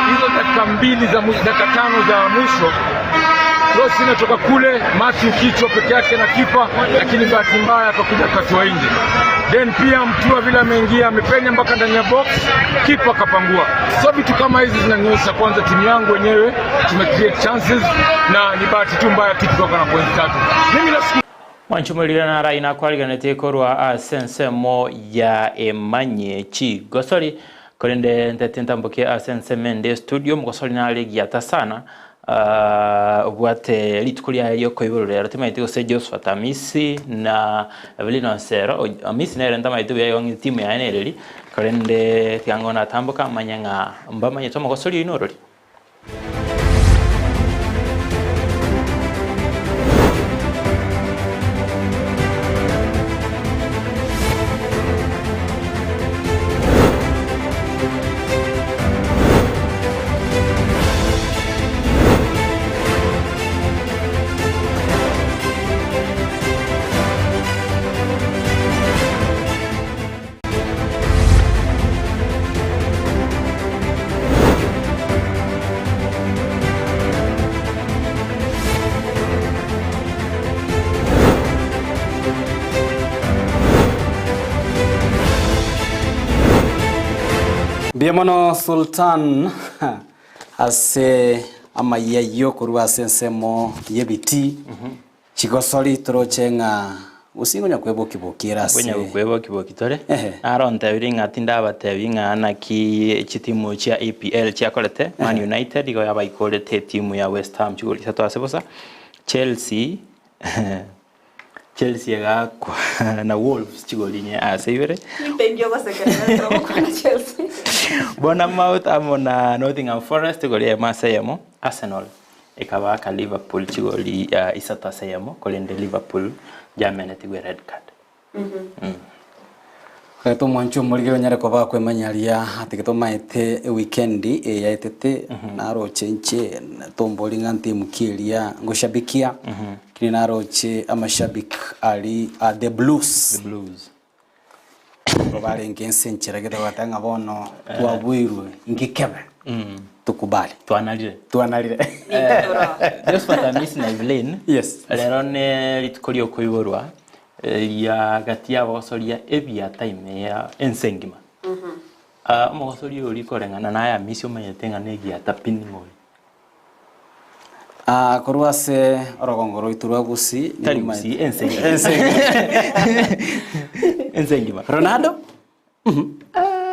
hizo dakika 2 za mwisho, dakika 5 za mwisho cross inatoka kule Matthew kichwa peke yake na kipa, lakini bahati mbaya akakuja katoa nje. Then pia mtua vile ameingia amepenya mpaka ndani ya box, kipa kapangua. So vitu kama hizi zinanionyesha kwanza timu yangu wenyewe tumecreate chances na ni bahati tu mbaya tu kutoka na point 3. Mimi nashukuru Manchumulira na raina kwaliganete korwa sense mo ya emanye chi gosori kolende ntetentamboke asense mende studio mgosori na ligi ya tasana bwate litukulia yoko ibulure ratima itiko se Joseph Amisi na Evelino Sero Amisi na renda maitu ya yongi timu ya NLL kolende tiangona tamboka manyanga mbama yetomo gosori inorori. Biamono Sultan ase amaya yokurwa sensemo yebiti chigosori torochenga usingo nyakwebo kibokira se kwebo kibokitore aronta biringa tinda batebinga naki chitimu cha APL cha kolete Man United igo yabayikolete timu ya West Ham chigoli sato asebosa Chelsea ga na Wolves chigoli ni asebere Nipendio basekana trobo kwa Chelsea Bournemouth amona Nottingham Forest goli ya masayamo Arsenal ikaba ka Liverpool chigoli isata sayamo kolende Liverpool jameneti we red card. Kaito mwancho muligiro nyare ko bakwe manyaria atikito maite weekend ya etete naro chenche tomboli nganti mukiria ngoshabikia kini naro che amashabik ali the blues probably ngense nchira gito watanga bono twabwiru ngikebe tukubali tuanalire just what I miss na Evelyn yes lerone litukolio koiborwa ya gatia bosoria ebia time ya ensengima mogosori uri korengana na ya misio manyetenga negi atapiningoli korwase orogongoro iturwa Gusii tari Gusii ensengima Ronaldo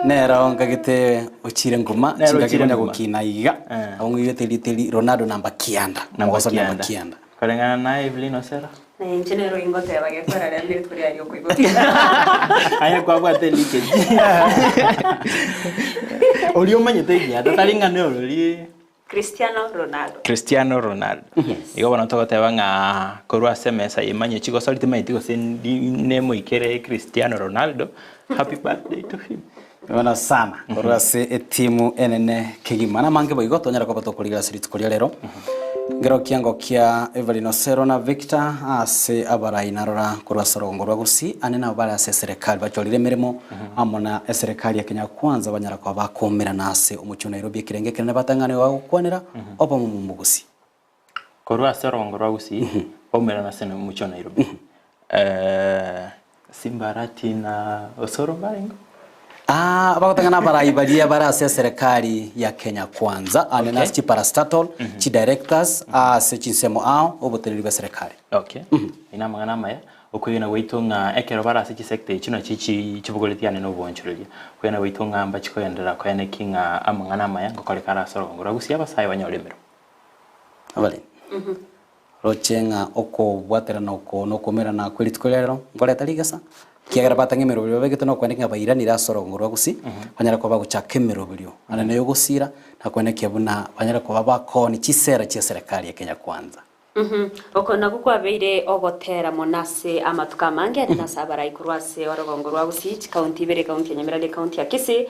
nero ngagite ochire nguma chingagirana gukina iga awungiyete liteli Ronaldo namba kianda korengana na Evelyn Osera engineer ingote bagekora rende kuri ayo kwigo aya kwa bwate likeji Olio manyete ya tataringa ne olori Cristiano Ronaldo. Igo bona togoteba nga korwa semesa imanye chigo soliti maitigo sendi nemo ikere Cristiano Ronaldo. Happy birthday to him. Wana sana korwa se timu enene kigimana mange boigo tonyara ko batokurira siriti kuri rero. Ngero kiango kia Evelyn Osero na Victor ase abarai narora korwa sorongo rwa Gusii anena bara ase serikali bacholire mirimo amona serikali ya Kenya Kwanza banyara kwa bakomera nase umucyo Nairobi kirenge kirene batangane wa kwanira opa mu Gusii korwa sorongo rwa Gusii omera nase umucyo Nairobi Simbarati na Osoro Barengo bakotangana barai balia bara ase serikali ya Kenya Kwanza anena chi parastatal chi directors ase chinsemo ao obotereri ba serikali ina mangana maya okuyena weitonga ekero bara ase chi sector chino chichi chibugoletiane no bonchureria kuyena weitonga mbachiko yandera kuyene kinga amangana maya ngokolekara sorongo rwa Gusii abasayi banyolemero abale rochenga oko bwaterana oko no komera na kwelitkolero ngoleta ligasa kiagera batange merobyo begito no kwandika bayiranira sorongo rwa Gusii banyara ko baguchaka merobyo anane yo gusira nakwandika buna banyara ko babakoni chisera cya serikali ya Kenya Kwanza oko nagukwa beire ogotera monase amatuka mange na sabara ikurwase orogongo rwa Gusii county bere county ya Nyamira county ya Kisii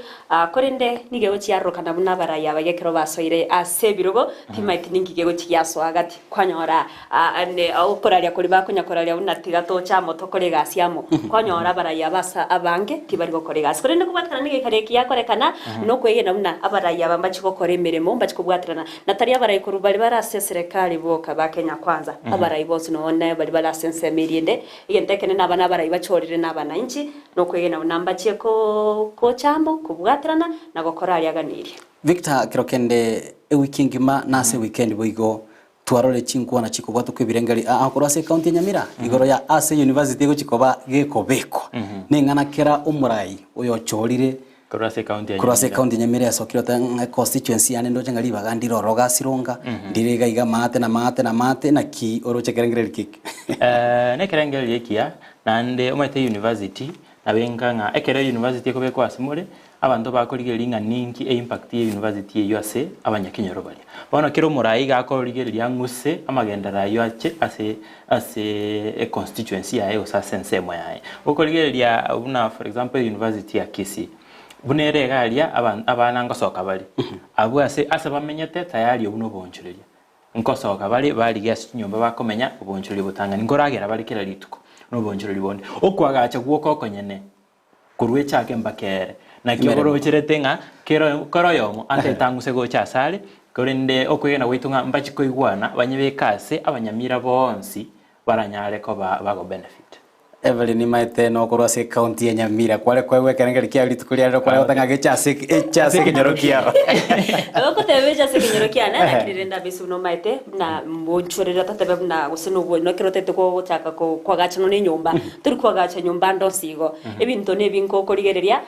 korende nigego chiaroka na buna bara yabagekero basoire ase birogo timaiti ningigego chiaso agati kwanyora ane okoraria kuri bakonyakoraria unatiga to cha moto kore gasiamo kwanyora bara yabasa abange tibari gokore gas korende kubatana nigekareki yakorekana no kwegena buna abara yabamba chikokore miremo mbachikubwatirana natari abara ikuru bari barase serikali boka ba Kenya Kwanza abarai bose none bari barasense mirinde igentekene nabana abarai bachorire nabana inchi no kwegena namba cheko ko chambo kubwatirana na gokora yaganiri Victor kirokende wikingima nase weekend boigo twarore chinkwa na chiko bwatu kwibirengari akora ase county Nyamira igoro ya ase university go chikoba gekobeko ningana kera umurai uyo chorire kurase county Nyamira sokiro ta constituency ane ndo changali bagandiro roga sironga ndirega iga mate na ki oroche kerengere kiki ne kerengere kia nande omete university nabenga nga ekere university ko beko asimore abantu bakorigelinga ninki impact ye university yo ase abanyakinyoro bali bona kiro murai ga akorigelia nguse amagendera yo ache ase a constituency ya yo sa sense mo yae okorigelia una for example university ya Kisii bunere galia abana ngasoka bali abu ase bamenyete tayari ubuno bonchureria nkosoka bali gas nyomba bakomenya ubonchuri butanga ngoragera bali kira lituko no bonchuri bonde okwagacha guoko konyene kurwe chake mbakere na kigoro chiretenga koroyomo ante tanguse gocha sale korende okwegena witunga mbachiko igwana banyebekase abanyamira bonsi baranyare ko bago benefit Evelyn maite no korwa se county ya Nyamira kwale kwewe kerengeri kia litukulia ro kwale otanga gecha kinyorokia oko tebeja se kinyorokia na kirenda bisu no maite na mbonchorera tatebe na gusino bwo no kirotete ko gutaka ko kwagacha no nyumba turi kwagacha nyumba ndo sigo ebinto ne binko korigereria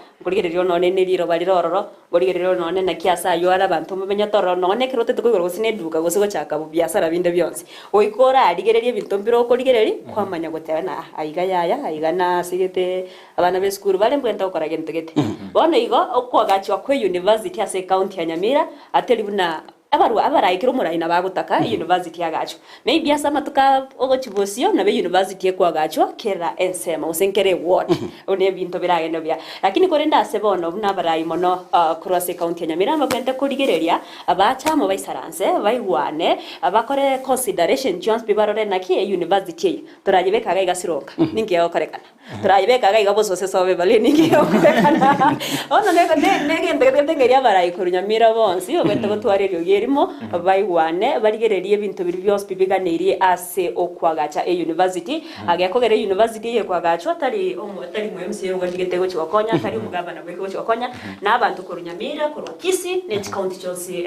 no ne biro bali rororo korigererio no ne na kiasa yo ara bantu mumenya toro no ne kirotete ko gusine duka gusigo chaka bu biasara binde byonse oikora adigereria binto mbiro korigereri kwamanya gutera na aiga igana sigete abana be school bale mbwenta ukora gento gete bona igo okwagachwa kwe university ase county ya Nyamira ateribuna abarayikiro murayina bagutaka university yagacho maybe asa matuka ogochibosio na be university ekwagachwa kera ensema usenkere ward one binto biragenda bya lakini korenda ase bono buna barayi mono cross county ya Nyamira mabente kurigereria abacha mo baisaranse baigwane abakore consideration chance bibarore naki university turajibeka ga igasiroka ninge okorekana turajibeka ga igabosose sobe bale ninge okorekana ono ne ngeria barayikiro Nyamira bonsi obente gotwarerio yerimo baigwane barigererie ibintu biri byose bibiganirie ase okwagacha university agakogere university ye kwagacha atari mu MC yo gigitego cyokonya atari umugabana bwego cyokonya nabantu ko Nyamira ko Kisii ne county chose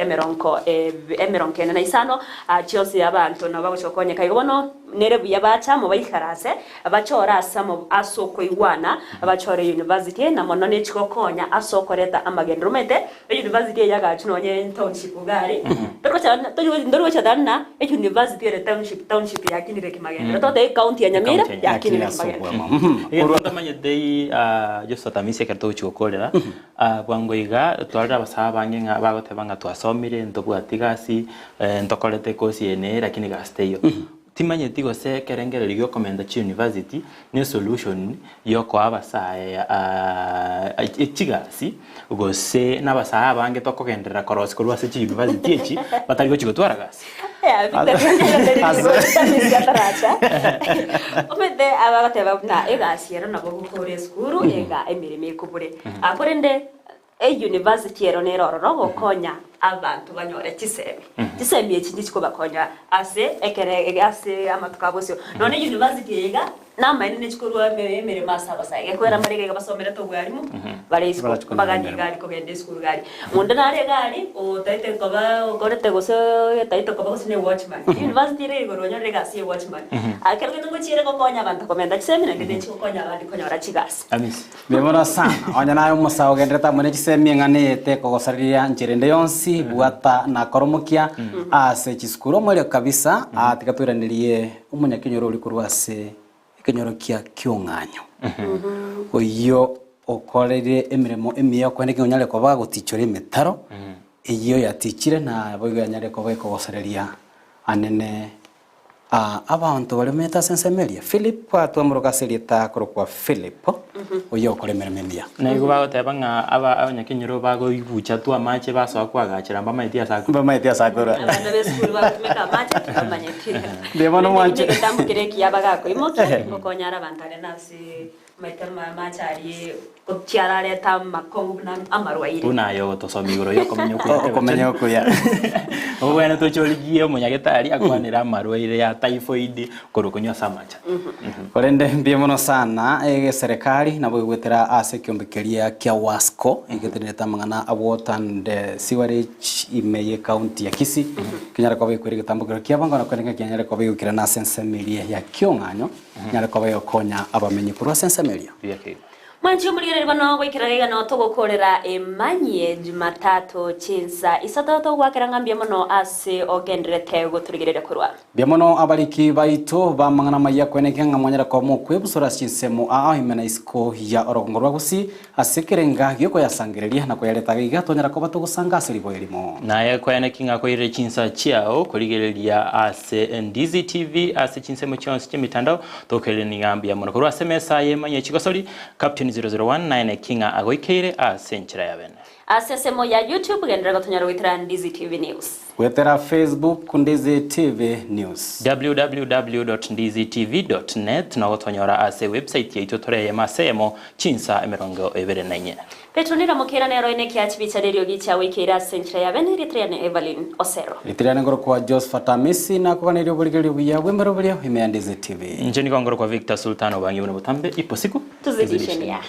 emeronke na isano chose abantu nabo cyokonya kayibono nerebu yabacha mu bayikarase abachora asamo asoko igwana abachora university na mono ne cyokonya asokoreta amagendromete university yagacha nonye township gari ndoro cha dana university ya township ya kinire kimagenda tote county ya Nyamira ya kinire kimagenda urutamanye dei josotamisi kerto chukolera bwangoiga twara basaba bange nga bagotebanga twasomire ntobwatigasi ntokorete kosi ene lakini gasteyo timanye tigo se kerengere ryo komenda chi university ni solution yoko abasaya ikigasi ugose nabasaya bange tokogendera korosi kurwa se chi university echi batari gochigo twaragasi omede abagateba na egasi era nabo gukore skuru ega emirime kubure akorende university ero neroro gokonya abantu banyore kisemi ekindi kiko bakonya ase ekere ase amatukabosyo none university ega nama ine chikorwa emere masaba saige kwera marege basomera to gwarimu bare isko bagani gari ko gende school gari munda nare gari o taite koba gorete goso taite koba gosine watchman university re goronyo re gasi watchman akero ngo chire ko konya abantu komenda kisemi na ngende chiko konya abandi konya rachigas amis bemona sana onya nayo musawo gendere ta mune kisemi ngane te ko gosariria njirende yonsi buata na koromokia ase chiskuro mwele kabisa atikatwiranirie umunya kinyoro uri kurwase kenyoro kia kiunganyo oyo okorere emiremo emiya kwene kinyale ko bagutichore metaro iyo yatichire na boiga nyale ko gosereria anene abantu bari meta sensemeria Philip atwamuruka serieta korokwa Philip oyo okoremere memia na igo bagotebanga abanyakinyoro bago ibucha tu amache baso kwagachira bamaitia sakora abana beskuru bakumeka amache bamanyetira ndebona mwanche ndamukire kiyabagako imoke ngokonyara abantane nasi maitama machari kotiarare tamakongu na amarwaire unayo tosomigoro yo komenya okuya obwana tocholigie munyagetari akwanira amarwaire ya typhoid korokonyo samacha korende mbiemono sana serikali nabo gwetera ase kiombekeria kia wasco igeteneta mangana water and sewerage imeye county ya Kisii kinyara kwa kwiri gitambukiro kia bangana kwenga kinyara kwa kwiri na sensemeria ya kiunganyo nyara kwa konya abamenyi kurwa sensemeria Mwanchi umulire bano gwikiraga no tugukorera emanye Jumatatu chinsa isatoto gwakira ngambia mono ase ogenderete guturigerera kurwa biamono abariki baito bamangana maya kweneke ngamonyera kwa mukwe busora chinsemo imena isko ya orongorwa Gusii asekerenga gyoko yasangireria na kuyaleta igatonyera ko batugusanga asiribo elimo naye kweneke ngakoire chinsa chiao kurigereria ase Ndizi TV ase chinsemo chonse chimitandao tokeleni ngambia mono kurwa semesa yemanye chigosori Captain 0019 kinga agoikeire asenchira yabene asesemo ya YouTube gendera gotonyara witira Ndizi TV News wetera Facebook Ndizi TV News www.ndizitv.net na gotonyora ase website yetu toreye masemo chinsa emerongo eberenanye Petronira mukera nero ine kiachibicha rerio gicha wikira asenchira yabene ritriane Evelyn Osero ritriane ngoro kwa Josephat Amisi na kwa nerio buligeri buya wembero bulio ime Ndizi TV njeni kwa ngoro kwa Victor Sultano bangi butambe ipo siku tuzidishenia